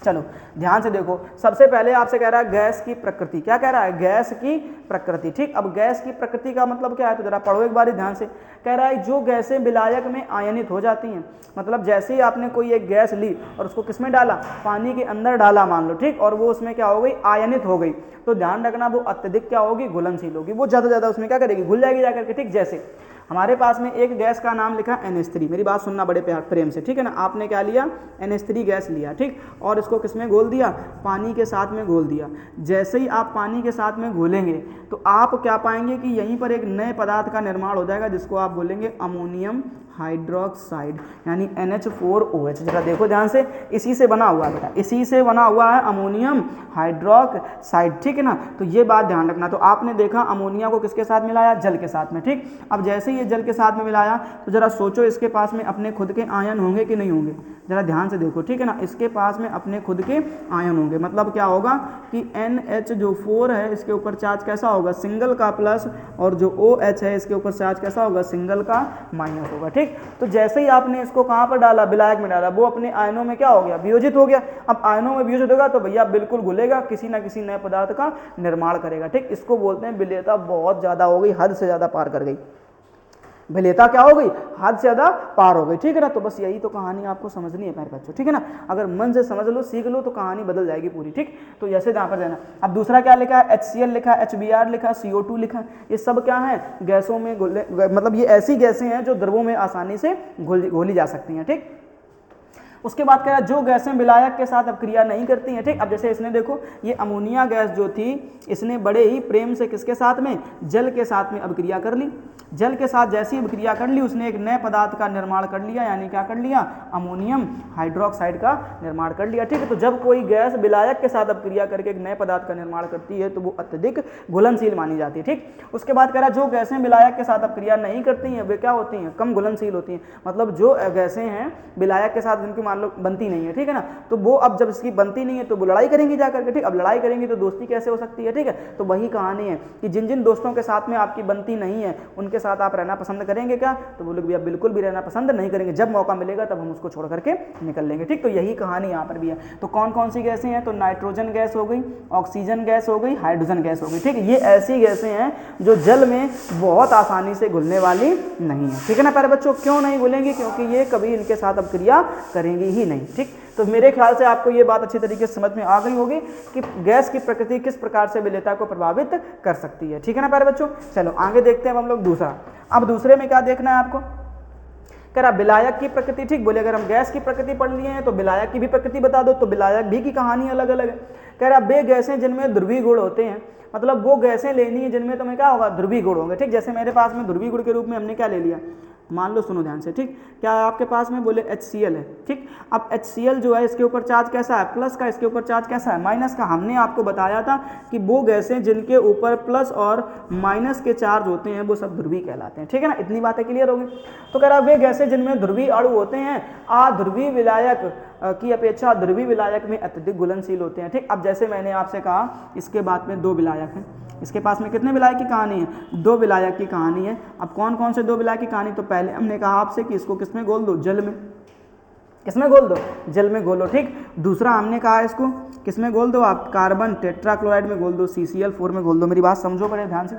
चलो ध्यान से देखो, सबसे पहले आपसे कह रहा है गैस की प्रकृति। क्या कह रहा है? गैस की प्रकृति। ठीक, अब गैस की प्रकृति का मतलब क्या है तो जरा पढ़ो एक बार ध्यान से। कह रहा है जो गैसें विलायक में आयनित हो जाती हैं, मतलब जैसे ही आपने कोई एक गैस ली और उसको किसमें डाला, पानी के अंदर डाला मान लो, ठीक, और वो उसमें क्या हो गई, आयनित हो गई, तो ध्यान रखना वो अत्यधिक क्या होगी, घुलनशील होगी, वो ज़्यादा ज़्यादा उसमें क्या करेगी, घुल जाएगी जाकर के। ठीक, जैसे हमारे पास में एक गैस का नाम लिखा NH3, मेरी बात सुनना बड़े प्यार प्रेम से, ठीक है ना। आपने क्या लिया, NH3 गैस लिया, ठीक, और इसको किसमें घोल दिया, पानी के साथ में घोल दिया। जैसे ही आप पानी के साथ में घोलेंगे तो आप क्या पाएंगे कि यहीं पर एक नए पदार्थ का निर्माण हो जाएगा जिसको आप बोलेंगे अमोनियम हाइड्रोक्साइड, यानी NH4OH। जरा देखो ध्यान से, इसी से बना हुआ है बेटा, इसी से बना हुआ है अमोनियम हाइड्रोक्साइड, ठीक है ना। तो ये बात ध्यान रखना। तो आपने देखा अमोनिया को किसके साथ मिलाया, जल के साथ में, ठीक। अब जैसे ये जल के साथ में मिलाया तो जरा सोचो इसके पास में अपने खुद के आयन होंगे कि नहीं होंगे, जरा ध्यान से देखो, ठीक है ना। इसके पास में अपने खुद के आयन होंगे, मतलब क्या होगा कि NH जो 4 है इसके ऊपर चार्ज कैसा होगा, सिंगल का प्लस, और जो OH है इसके ऊपर चार्ज कैसा होगा, सिंगल का माइनस होगा, ठीक। तो जैसे ही आपने इसको कहाँ पर डाला, विलायक में डाला, वो अपने आयनों में क्या हो गया, वियोजित हो गया। अब आयनों में वियोजित होगा तो भैया बिल्कुल घुलेगा, किसी ना किसी नए पदार्थ का निर्माण करेगा, ठीक। इसको बोलते हैं विलेयता बहुत ज़्यादा हो गई, हद से ज़्यादा पार कर गई। विलेयता क्या हो गई, हद से ज़्यादा पार हो गई, ठीक है ना। तो बस यही तो कहानी आपको समझनी है प्यारे बच्चों, ठीक है ना। अगर मन से समझ लो, सीख लो, तो कहानी बदल जाएगी पूरी, ठीक। तो जैसे यहाँ पर देना। अब दूसरा क्या लिखा है, HCl लिखा है, HBr लिखा है, CO2 लिखा है। ये सब क्या है, गैसों में मतलब ये ऐसी गैसें हैं जो द्रवों में आसानी से घोली जा सकती हैं, ठीक। उसके बाद कह रहा है जो गैसें विलायक के साथ अपक्रिया नहीं करती हैं, ठीक। अब जैसे इसने देखो, ये अमोनिया गैस जो थी इसने बड़े ही प्रेम से किसके साथ में, जल के साथ में अपक्रिया कर ली। जल के साथ जैसी अपक्रिया कर ली, उसने एक नए पदार्थ का निर्माण कर लिया, यानी क्या कर लिया, अमोनियम हाइड्रोक्साइड का निर्माण कर लिया, ठीक है। तो जब कोई गैस विलायक के साथ अपक्रिया करके एक नए पदार्थ का निर्माण करती है तो वो अत्यधिक घुलनशील मानी जाती है, ठीक। उसके बाद कह रहा है जो गैसें विलायक के साथ अपक्रिया नहीं करती हैं वे क्या होती हैं, कम घुलनशील होती हैं। मतलब जो गैसें हैं विलायक के साथ जिनकी मान लो बनती नहीं है, ठीक है ना, तो वो अब जब इसकी बनती नहीं है तो वो लड़ाई करेंगी जाकर के, ठीक। अब लड़ाई करेंगी तो दोस्ती कैसे हो सकती है, ठीक है। तो वही कहानी है कि जिन जिन दोस्तों के साथ में आपकी बनती नहीं है उनके साथ आप रहना पसंद करेंगे क्या, तो वो लोग भी आप बिल्कुल भी रहना पसंद नहीं करेंगे। जब मौका मिलेगा तब हम उसको छोड़ करके निकल लेंगे, ठीक। तो यही कहानी यहाँ पर भी है। तो कौन कौन सी गैसें हैं, तो नाइट्रोजन गैस हो गई, ऑक्सीजन गैस हो गई, हाइड्रोजन गैस हो गई, ठीक। ये ऐसी गैसें हैं जो जल में बहुत आसानी से घुलने वाली नहीं है, ठीक है ना प्यारे बच्चों। क्यों नहीं घुलेंगी, क्योंकि ये कभी इनके साथ अपक्रिया करेंगी ही नहीं, ठीक। तो मेरे ख्याल से आपको ये बात अच्छी तरीके से समझ में आ गई होगी कि गैस की प्रकृति किस प्रकार से विलेयता को प्रभावित कर सकती है, ठीक है ना प्यारे बच्चों। चलो आगे देखते हैं हम लोग दूसरा। अब दूसरे में क्या देखना है आपको, कह रहा विलायक की प्रकृति, ठीक। बोले अगर हम गैस की प्रकृति पढ़ लिए हैं तो विलायक की भी प्रकृति बता दो, तो विलायक भी की कहानी अलग अलग है। कह रहा वे गैसें जिनमें ध्रुवीय गुण होते हैं, मतलब वो गैसें लेनी है जिनमें तुम्हें क्या होगा, ध्रुवीय गुण होंगे, ठीक। जैसे मेरे पास में ध्रुवीय गुण के रूप में हमने क्या ले लिया, मान लो, सुनो ध्यान से, ठीक। क्या है आपके पास में, बोले HCl है, ठीक। अब HCl जो है इसके ऊपर चार्ज कैसा है, प्लस का, इसके ऊपर चार्ज कैसा है, माइनस का। हमने आपको बताया था कि वो गैसें जिनके ऊपर प्लस और माइनस के चार्ज होते हैं वो सब ध्रुवीय कहलाते हैं, ठीक है ना। इतनी बातें क्लियर होगी। तो कह रहा वे गैसें जिनमें ध्रुवीय अणु होते हैं अध्रुवीय विलायक की अपेक्षा ध्रुवीय विलायक में अत्यधिक घुलनशील होते हैं, ठीक। अब जैसे मैंने आपसे कहा इसके बाद में दो विलायक हैं, इसके पास में कितने विलायक की कहानी है, दो विलायक की कहानी है। अब कौन कौन से दो विलायक की कहानी, तो पहले हमने कहा आपसे कि इसको किसमें घोल दो, जल में। किसमें घोल दो, जल में घोलो, ठीक। दूसरा हमने कहा इसको किसमें घोल दो, आप कार्बन टेट्राक्लोराइड में घोल दो, CCl4 में घोल दो। मेरी बात समझो बड़े ध्यान से,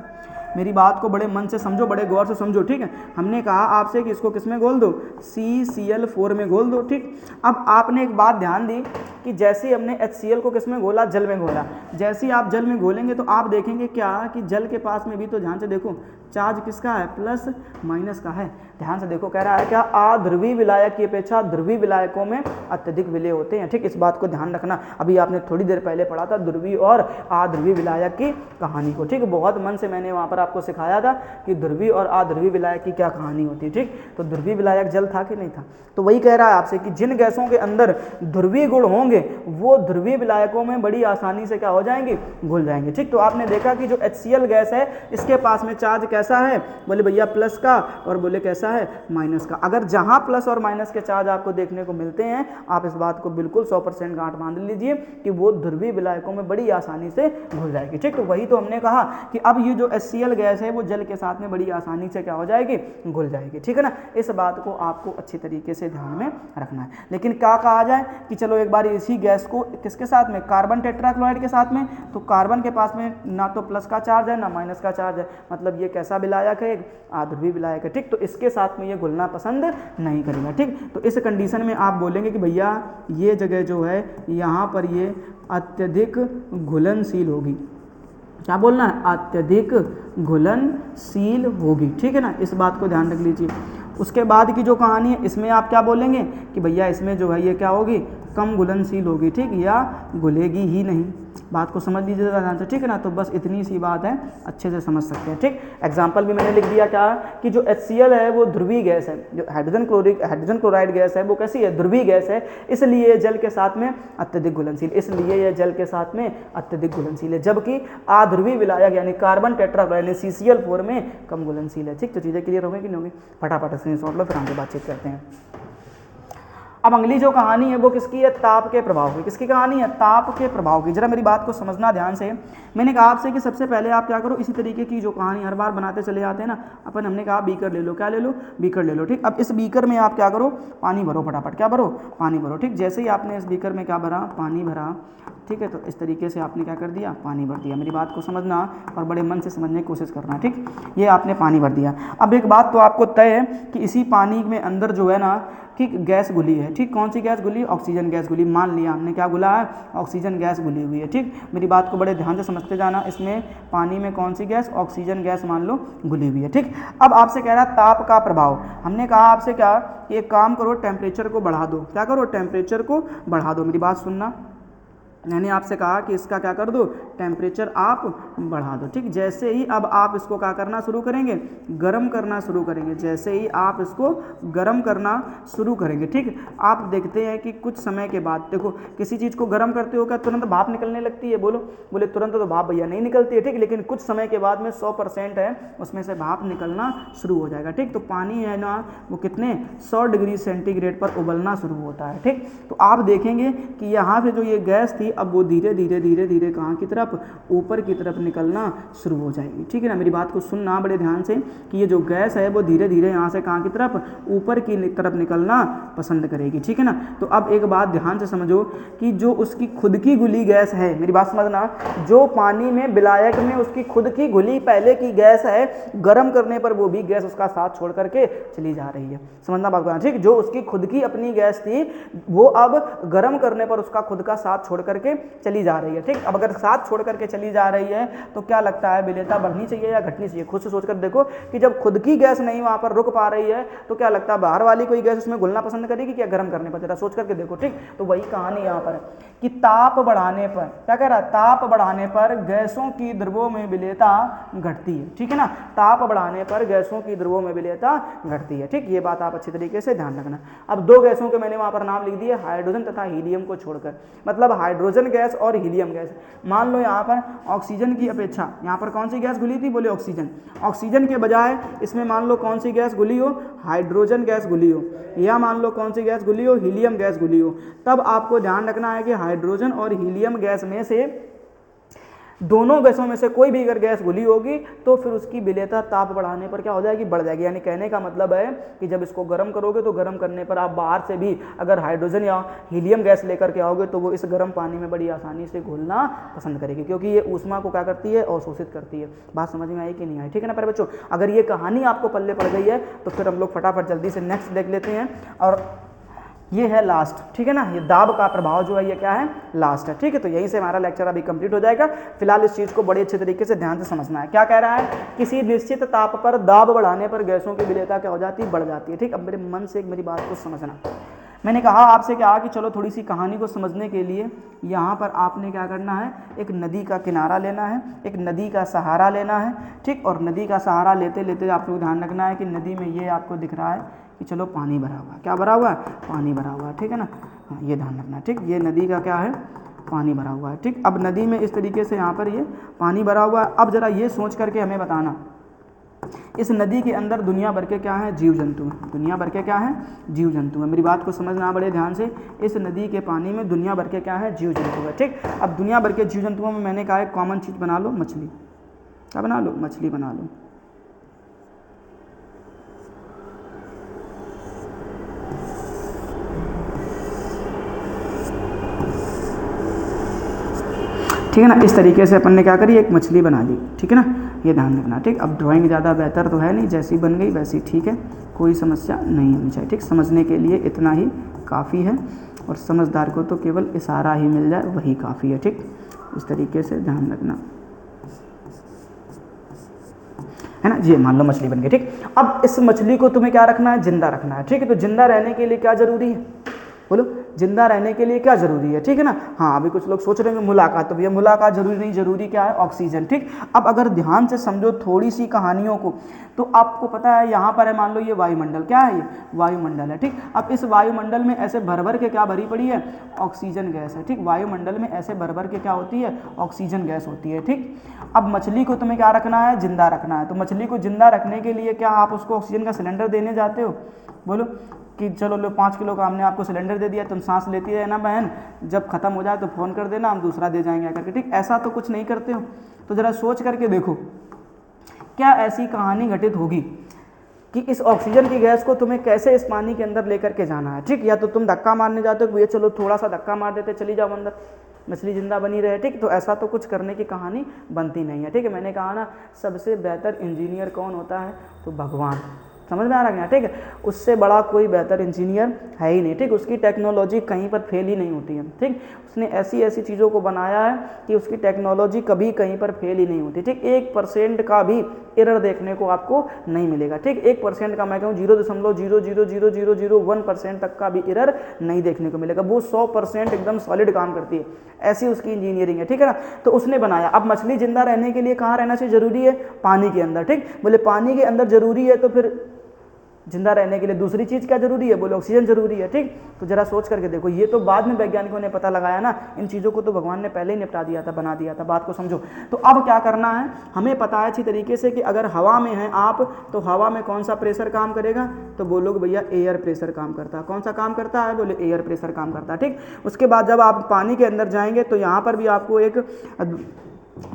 मेरी बात को बड़े मन से समझो, बड़े गौर से समझो, ठीक है। हमने कहा आपसे कि इसको किसमें घोल दो, CCl4 में घोल दो, ठीक। अब आपने एक बात ध्यान दी कि जैसे ही हमने HCl को किसमें घोला, जल में घोला। जैसे ही आप जल में घोलेंगे तो आप देखेंगे क्या कि जल के पास में भी तो ध्यान से देखो चार्ज किसका है, प्लस माइनस का है। ध्यान से देखो, कह रहा है क्या, अध्रुवीय विलायक की अपेक्षा ध्रुवीय विलायकों में अत्यधिक विलेय होते हैं, ठीक। इस बात को ध्यान रखना। अभी आपने थोड़ी देर पहले पढ़ा था ध्रुवीय और अध्रुवीय विलायक की कहानी को, ठीक। बहुत मन से मैंने वहाँ पर आपको सिखाया था कि ध्रुवीय और अध्रुवीय विलायक की क्या कहानी होती है, ठीक। तो ध्रुवीय विलायक जल था कि नहीं था, तो वही कह रहा है आपसे कि जिन गैसों के अंदर ध्रुवीय गुण होंगे वो ध्रुवीय विलायकों में बड़ी आसानी से क्या हो जाएंगे, घुल जाएंगे, ठीक। तो आपने देखा कि जो HCl गैस है इसके पास में चार्ज कैसा है, बोले भैया प्लस का, और बोले कैसा है माइनस का। अगर जहां प्लस और माइनस के चार्ज आपको देखने को मिलते हैं, आप इस बात को बिल्कुल 100% गांठ बांध लीजिए कि वो ध्रुवीय विलायकों में बड़ी आसानी से घुल जाएगी। ठीक, तो वही तो हमने कहा कि अब ये जो HCl गैस है वो जल के साथ में बड़ी आसानी से क्या हो जाएगी, घुल जाएगी। ठीक है ना, इस बात को आपको अच्छी तरीके से ध्यान में रखना है। लेकिन क्या कहा जाए कि चलो एक बार इसी गैस को किसके साथ में, कार्बन टेट्राक्लोराइड के साथ में, तो कार्बन के पास में ना तो प्लस का चार्ज है ना माइनस का चार्ज है, मतलब ये कैसा विलायक है, आध्रुवीय विलायक है। ठीक, तो इसके साथ में ये घुलना पसंद नहीं करेगा। ठीक, तो इस कंडीशन में आप बोलेंगे कि भैया ये जगह जो है यहाँ पर ये अत्यधिक घुलनशील होगी। क्या बोलना है, अत्यधिक घुलनशील होगी। ठीक है ना, इस बात को ध्यान रख लीजिए। उसके बाद की जो कहानी है इसमें आप क्या बोलेंगे कि भैया इसमें जो है ये क्या होगी, कम घुलनशील होगी। ठीक, या घुलेगी ही नहीं। बात को समझ लीजिए ध्यान से। ठीक है ना, तो बस इतनी सी बात है, अच्छे से समझ सकते हैं। ठीक, एग्जाम्पल भी मैंने लिख दिया क्या कि जो HCl है वो ध्रुवीय गैस है, जो हाइड्रोजन क्लोराइड गैस है वो कैसी है, ध्रुवीय गैस है, इसलिए जल के साथ में अत्यधिक घुलनशील, इसलिए यह जल के साथ में अत्यधिक घुलनशील है। जबकि अध्रुवीय विलायक यानी कार्बन टेट्राक्लोराइड यानी CCl4 में कम घुलनशील है। ठीक, तो चीज़ें क्लियर हो गई कि नहीं होगी, फटाफट स्क्रीनशॉट लो, फिर आगे बातचीत करते हैं। अब अगली जो कहानी है वो किसकी है, ताप के प्रभाव की। किसकी कहानी है, ताप के प्रभाव की। जरा मेरी बात को समझना ध्यान से। मैंने कहा आपसे कि सबसे पहले आप क्या करो, इसी तरीके की जो कहानी हर बार बनाते चले जाते हैं ना, हमने कहा बीकर ले लो। क्या ले लो, बीकर ले लो। ठीक, अब इस बीकर में आप क्या करो, पानी भरो, फटाफट क्या भरो, पानी भरो। ठीक, जैसे ही आपने इस बीकर में क्या भरा, पानी भरा, ठीक है, तो इस तरीके से आपने क्या कर दिया, पानी भर दिया। मेरी बात को समझना और बड़े मन से समझने की कोशिश करना। ठीक, ये आपने पानी भर दिया। अब एक बात तो आपको तय है कि इसी पानी में अंदर जो है ना, ठीक, गैस घुली है। ठीक, कौन सी गैस घुली, ऑक्सीजन गैस घुली। मान लिया हमने क्या घुला है, ऑक्सीजन गैस घुली हुई है। ठीक, मेरी बात को बड़े ध्यान से समझते जाना। इसमें पानी में कौन सी गैस, ऑक्सीजन गैस मान लो घुली हुई है। ठीक, अब आपसे कह रहा है ताप का प्रभाव। हमने कहा आपसे क्या कि एक काम करो, टेम्परेचर को बढ़ा दो। क्या करो, टेम्परेचर को बढ़ा दो। मेरी बात सुनना, मैंने आपसे कहा कि इसका क्या कर दो, टेम्परेचर आप बढ़ा दो। ठीक, जैसे ही अब आप इसको क्या करना शुरू करेंगे, गर्म करना शुरू करेंगे। जैसे ही आप इसको गर्म करना शुरू करेंगे, ठीक, आप देखते हैं कि कुछ समय के बाद, देखो किसी चीज़ को गर्म करते हो क्या तुरंत भाप निकलने लगती है, बोलो, बोले तुरंत तो भाप भैया नहीं निकलती है। ठीक, लेकिन कुछ समय के बाद में 100% है उसमें से भाप निकलना शुरू हो जाएगा। ठीक, तो पानी है ना वो कितने 100 डिग्री सेंटीग्रेड पर उबलना शुरू होता है। ठीक, तो आप देखेंगे कि यहाँ पे जो ये गैस थी अब वो धीरे धीरे धीरे धीरे कहाँ की तरफ, ऊपर की तरफ निकलना शुरू हो जाएगी। ठीक है ना, मेरी बात को सुनना बड़े ध्यान से कि ये जो गैस है वो धीरे धीरे यहाँ से कहाँ की तरफ, ऊपर की तरफ निकलना पसंद करेगी। ठीक है ना, तो अब एक बात ध्यान से समझो कि जो उसकी खुद की घुली गैस है, मेरी बात समझना, जो पानी में विलायक में उसकी खुद की घुली पहले की गैस है, गर्म करने पर वो भी गैस उसका साथ छोड़ करके चली जा रही है। समझना बात को। ठीक, जो उसकी खुद की अपनी गैस थी वो अब गर्म करने पर उसका खुद का साथ छोड़ करके चली जा रही है। ठीक, अब अगर साथ छोड़ करके चली जा रही है तो क्या लगता है, विलेयता बढ़नी चाहिए या घटनी चाहिए? खुद से सोचकर देखो कि जब खुद की गैस नहीं वहां पर रुक पा रही है तो क्या लगता है, बाहर वाली कोई गैस उसमें घुलना पसंद करेगी क्या गर्म करने पर? जरा सोच करके देखो। ठीक, तो वही कहानी यहाँ पर कि ताप बढ़ाने पर क्या कह रहा है, ताप बढ़ाने पर गैसों की द्रव्यों में विलेयता घटती है। ठीक है ना, ताप बढ़ाने पर गैसों की द्रव्यों में विलेयता घटती है। ठीक, ये बात आप अच्छी तरीके से ध्यान रखना। अब दो गैसों के मैंने वहां पर नाम लिख दिए, हाइड्रोजन तथा हीलियम को छोड़कर, मतलब हाइड्रोजन गैस और हीलियम गैस। मान लो यहाँ पर ऑक्सीजन की अपेक्षा यहाँ पर कौन सी गैस घुली थी, बोले ऑक्सीजन। ऑक्सीजन के बजाय इसमें मान लो कौन सी गैस घुली हो, हाइड्रोजन गैस घुली हो, या मान लो कौन सी गैस घुली हो, हीलियम गैस घुली हो। तब आपको ध्यान रखना है कि हाइड्रोजन और हीलियम गैस में से, दोनों गैसों में से कोई भी अगर गैस घुली होगी तो फिर उसकी विलेयता ताप बढ़ाने पर क्या हो जाएगी, बढ़ जाएगी। यानी कहने का मतलब है कि जब इसको गर्म करोगे तो गर्म करने पर आप बाहर से भी अगर हाइड्रोजन या हीलियम गैस लेकर के आओगे तो वो इस गर्म पानी में बड़ी आसानी से घुलना पसंद करेगी, क्योंकि ये ऊष्मा को क्या करती है, अवशोषित करती है। बात समझ में आई कि नहीं आई? ठीक है ना प्यारे बच्चों, अगर ये कहानी आपको पल्ले पड़ गई है तो फिर हम लोग फटाफट जल्दी से नेक्स्ट देख लेते हैं। और ये है लास्ट। ठीक है ना, ये दाब का प्रभाव जो है ये क्या है, लास्ट है। ठीक है, तो यहीं से हमारा लेक्चर अभी कंप्लीट हो जाएगा। फिलहाल इस चीज़ को बड़े अच्छे तरीके से ध्यान से समझना है। क्या कह रहा है, किसी निश्चित ताप पर दाब बढ़ाने पर गैसों की विलेयता क्या हो जाती है, बढ़ जाती है। ठीक, अब मेरे मन से मेरी बात को समझना। मैंने कहा आपसे क्या कि चलो थोड़ी सी कहानी को समझने के लिए यहाँ पर आपने क्या करना है, एक नदी का किनारा लेना है, एक नदी का सहारा लेना है। ठीक, और नदी का सहारा लेते लेते आपको ध्यान रखना है कि नदी में ये आपको दिख रहा है कि चलो पानी भरा हुआ है। क्या भरा हुआ है, पानी भरा हुआ है। ठीक है ना, हाँ ये ध्यान रखना। ठीक, ये नदी का क्या है, पानी भरा हुआ है। ठीक, अब नदी में इस तरीके से यहाँ पर ये पानी भरा हुआ है। अब जरा ये सोच करके हमें बताना इस नदी के अंदर दुनिया भर के क्या है, जीव जंतु हैं। दुनिया भर के क्या है, जीव जंतु हैं। मेरी बात को समझना बड़े ध्यान से। इस नदी के पानी में दुनिया भर के क्या है, जीव जंतु है। ठीक, अब दुनिया भर के जीव जंतुओं में मैंने कहा एक कॉमन चीज़ बना लो, मछली। क्या बना लो, मछली बना लो। ठीक है ना, इस तरीके से अपन ने क्या करी, एक मछली बना ली। ठीक है ना, ये ध्यान रखना। ठीक, अब ड्राइंग ज़्यादा बेहतर तो है नहीं, जैसी बन गई वैसी ठीक है, कोई समस्या नहीं होनी चाहिए। ठीक, समझने के लिए इतना ही काफ़ी है, और समझदार को तो केवल इशारा ही मिल जाए वही काफ़ी है। ठीक, इस तरीके से ध्यान रखना है ना जी। मान लो मछली बन गई। ठीक, अब इस मछली को तुम्हें क्या रखना है, जिंदा रखना है। ठीक है, तो जिंदा रहने के लिए क्या जरूरी है, बोलो, जिंदा रहने के लिए क्या जरूरी है। ठीक है ना, हाँ, अभी कुछ लोग सोच रहे हैं मुलाकात, तो भैया मुलाकात जरूरी नहीं, जरूरी क्या है, ऑक्सीजन। ठीक, अब अगर ध्यान से समझो थोड़ी सी कहानियों को, तो आपको पता है यहाँ पर है, मान लो ये वायुमंडल, क्या है ये, वायुमंडल है। ठीक, अब इस वायुमंडल में ऐसे भर भर के क्या भरी पड़ी है, ऑक्सीजन गैस है। ठीक, वायुमंडल में ऐसे भर भर के क्या होती है, ऑक्सीजन गैस होती है। ठीक, अब मछली को तुम्हें क्या रखना है, जिंदा रखना है। तो मछली को जिंदा रखने के लिए क्या आप उसको ऑक्सीजन का सिलेंडर देने जाते हो, बोलो कि चलो लो 5 किलो का हमने आपको सिलेंडर दे दिया, तुम सांस लेती है ना बहन, जब खत्म हो जाए तो फ़ोन कर देना, हम दूसरा दे जाएंगे आकर के। ठीक, ऐसा तो कुछ नहीं करते हो। तो ज़रा सोच करके देखो, क्या ऐसी कहानी घटित होगी कि इस ऑक्सीजन की गैस को तुम्हें कैसे इस पानी के अंदर लेकर के जाना है। ठीक, या तो तुम धक्का मारने जाते हो, भैया चलो थोड़ा सा धक्का मार देते, चली जाओ अंदर, मछली जिंदा बनी रहे। ठीक, तो ऐसा तो कुछ करने की कहानी बनती नहीं है। ठीक है, मैंने कहा ना, सबसे बेहतर इंजीनियर कौन होता है, तो भगवान। समझ में आ रहा है। ठीक है, उससे बड़ा कोई बेहतर इंजीनियर है ही नहीं। ठीक, उसकी टेक्नोलॉजी कहीं पर फेल ही नहीं होती है। ठीक, उसने ऐसी ऐसी चीज़ों को बनाया है कि उसकी टेक्नोलॉजी कभी कहीं पर फेल ही नहीं होती। ठीक, 1% का भी एरर देखने को आपको नहीं मिलेगा। ठीक, 1% का मैं कहूँ 0.0000001% तक का भी एरर नहीं देखने को मिलेगा। वो 100% एकदम सॉलिड काम करती है, ऐसी उसकी इंजीनियरिंग है। ठीक है ना, तो उसने बनाया। अब मछली जिंदा रहने के लिए कहाँ रहना चाहिए, जरूरी है, पानी के अंदर। ठीक, बोले पानी के अंदर जरूरी है, तो फिर जिंदा रहने के लिए दूसरी चीज़ क्या जरूरी है, बोले ऑक्सीजन जरूरी है। ठीक, तो जरा सोच करके देखो, ये तो बाद में वैज्ञानिकों ने पता लगाया ना, इन चीज़ों को तो भगवान ने पहले ही निपटा दिया था, बना दिया था। बात को समझो। तो अब क्या करना है, हमें पता है अच्छी तरीके से कि अगर हवा में हैं आप, तो हवा में कौन सा प्रेशर काम करेगा, तो बोलोगे भैया एयर प्रेशर काम करता है। कौन सा काम करता है, बोले एयर प्रेशर काम करता है। ठीक, उसके बाद जब आप पानी के अंदर जाएंगे तो यहाँ पर भी आपको एक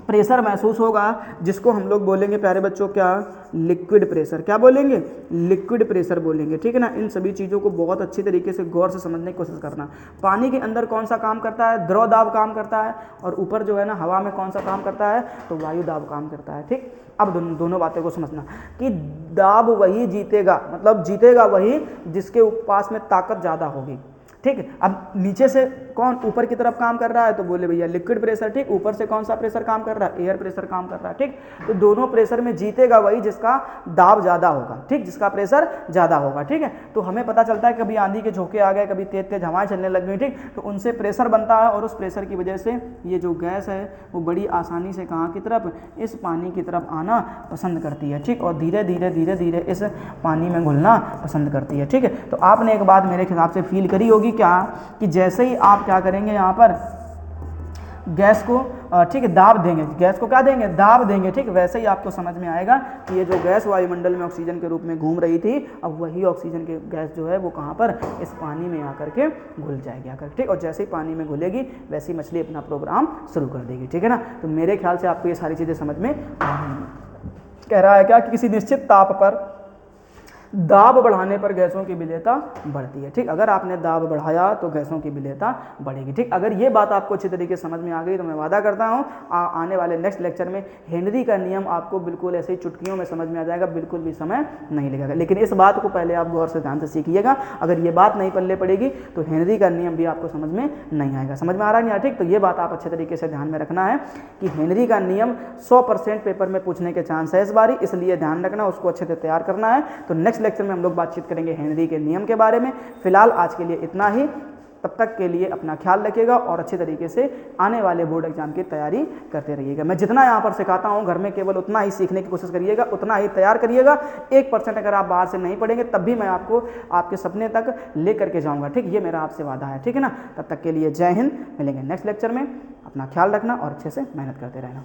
प्रेशर महसूस होगा, जिसको हम लोग बोलेंगे प्यारे बच्चों क्या, लिक्विड प्रेशर। क्या बोलेंगे, लिक्विड प्रेशर बोलेंगे। ठीक है ना, इन सभी चीज़ों को बहुत अच्छी तरीके से गौर से समझने की कोशिश करना। पानी के अंदर कौन सा काम करता है, द्रव दाब काम करता है, और ऊपर जो है ना हवा में कौन सा काम करता है, तो वायु दाब काम करता है। ठीक, अब दोनों बातें को समझना कि दाब वही जीतेगा, मतलब जीतेगा वही जिसके पास में ताकत ज़्यादा होगी। ठीक, अब नीचे से कौन ऊपर की तरफ काम कर रहा है, तो बोले भैया लिक्विड प्रेशर। ठीक, ऊपर से कौन सा प्रेशर काम कर रहा है, एयर प्रेशर काम कर रहा है। ठीक, तो दोनों प्रेशर में जीतेगा वही जिसका दाब ज़्यादा होगा। ठीक, जिसका प्रेशर ज़्यादा होगा। ठीक है, तो हमें पता चलता है कभी आंधी के झोंके आ गए, कभी तेज तेज हवाएं चलने लग गई। ठीक, तो उनसे प्रेशर बनता है, और उस प्रेशर की वजह से ये जो गैस है वो बड़ी आसानी से कहाँ की तरफ, इस पानी की तरफ आना पसंद करती है। ठीक, और धीरे धीरे धीरे धीरे इस पानी में घुलना पसंद करती है। ठीक है, तो आपने एक बात मेरे हिसाब से फील करी होगी क्या, कि जैसे ही आप क्या करेंगे, यहाँ पर गैस को ठीक है दाब देंगे, गैस को क्या देंगे, दाब देंगे। ठीक, वैसे ही आपको समझ में आएगा कि ये जो गैस वायुमंडल में ऑक्सीजन के रूप में घूम रही थी, अब वही ऑक्सीजन की गैस जो है वो कहाँ पर, इस पानी में आकर के घुल जाएगी आकर। ठीक, और जैसे ही पानी में घुलेगी वैसे ही मछली अपना प्रोग्राम शुरू कर देगी। ठीक है ना, तो मेरे ख्याल से आपको ये सारी चीज़ें समझ में कह रहा है क्या, कि किसी निश्चित ताप पर दाब बढ़ाने पर गैसों की विलेयता बढ़ती है। ठीक, अगर आपने दाब बढ़ाया तो गैसों की विलेयता बढ़ेगी। ठीक, अगर ये बात आपको अच्छी तरीके से समझ में आ गई तो मैं वादा करता हूँ आने वाले नेक्स्ट लेक्चर में हेनरी का नियम आपको बिल्कुल ऐसे ही चुटकियों में समझ में आ जाएगा, बिल्कुल भी समय नहीं लगेगा। लेकिन इस बात को पहले आप गौर से ध्यान से सीखिएगा, अगर ये बात नहीं पल्ले पड़ेगी तो हेनरी का नियम भी आपको समझ में नहीं आएगा। समझ में आ रहा है नहीं? ठीक, तो ये बात आप अच्छे तरीके से ध्यान में रखना है कि हेनरी का नियम 100% पेपर में पूछने के चांस है इस बारी, इसलिए ध्यान रखना, उसको अच्छे से तैयार करना है। तो नेक्स्ट लेक्चर में हम लोग बातचीत करेंगे हेनरी के नियम के बारे में। फिलहाल आज के लिए इतना ही, तब तक के लिए अपना ख्याल रखिएगा और अच्छे तरीके से आने वाले बोर्ड एग्जाम की तैयारी करते रहिएगा। मैं जितना यहाँ पर सिखाता हूँ घर में केवल उतना ही सीखने की कोशिश करिएगा, उतना ही तैयार करिएगा। 1% अगर आप बाहर से नहीं पढ़ेंगे तब भी मैं आपको आपके सपने तक ले करके जाऊँगा। ठीक, ये मेरा आपसे वादा है। ठीक है ना, तब तक के लिए जय हिंद। मिलेंगे नेक्स्ट लेक्चर में, अपना ख्याल रखना और अच्छे से मेहनत करते रहना।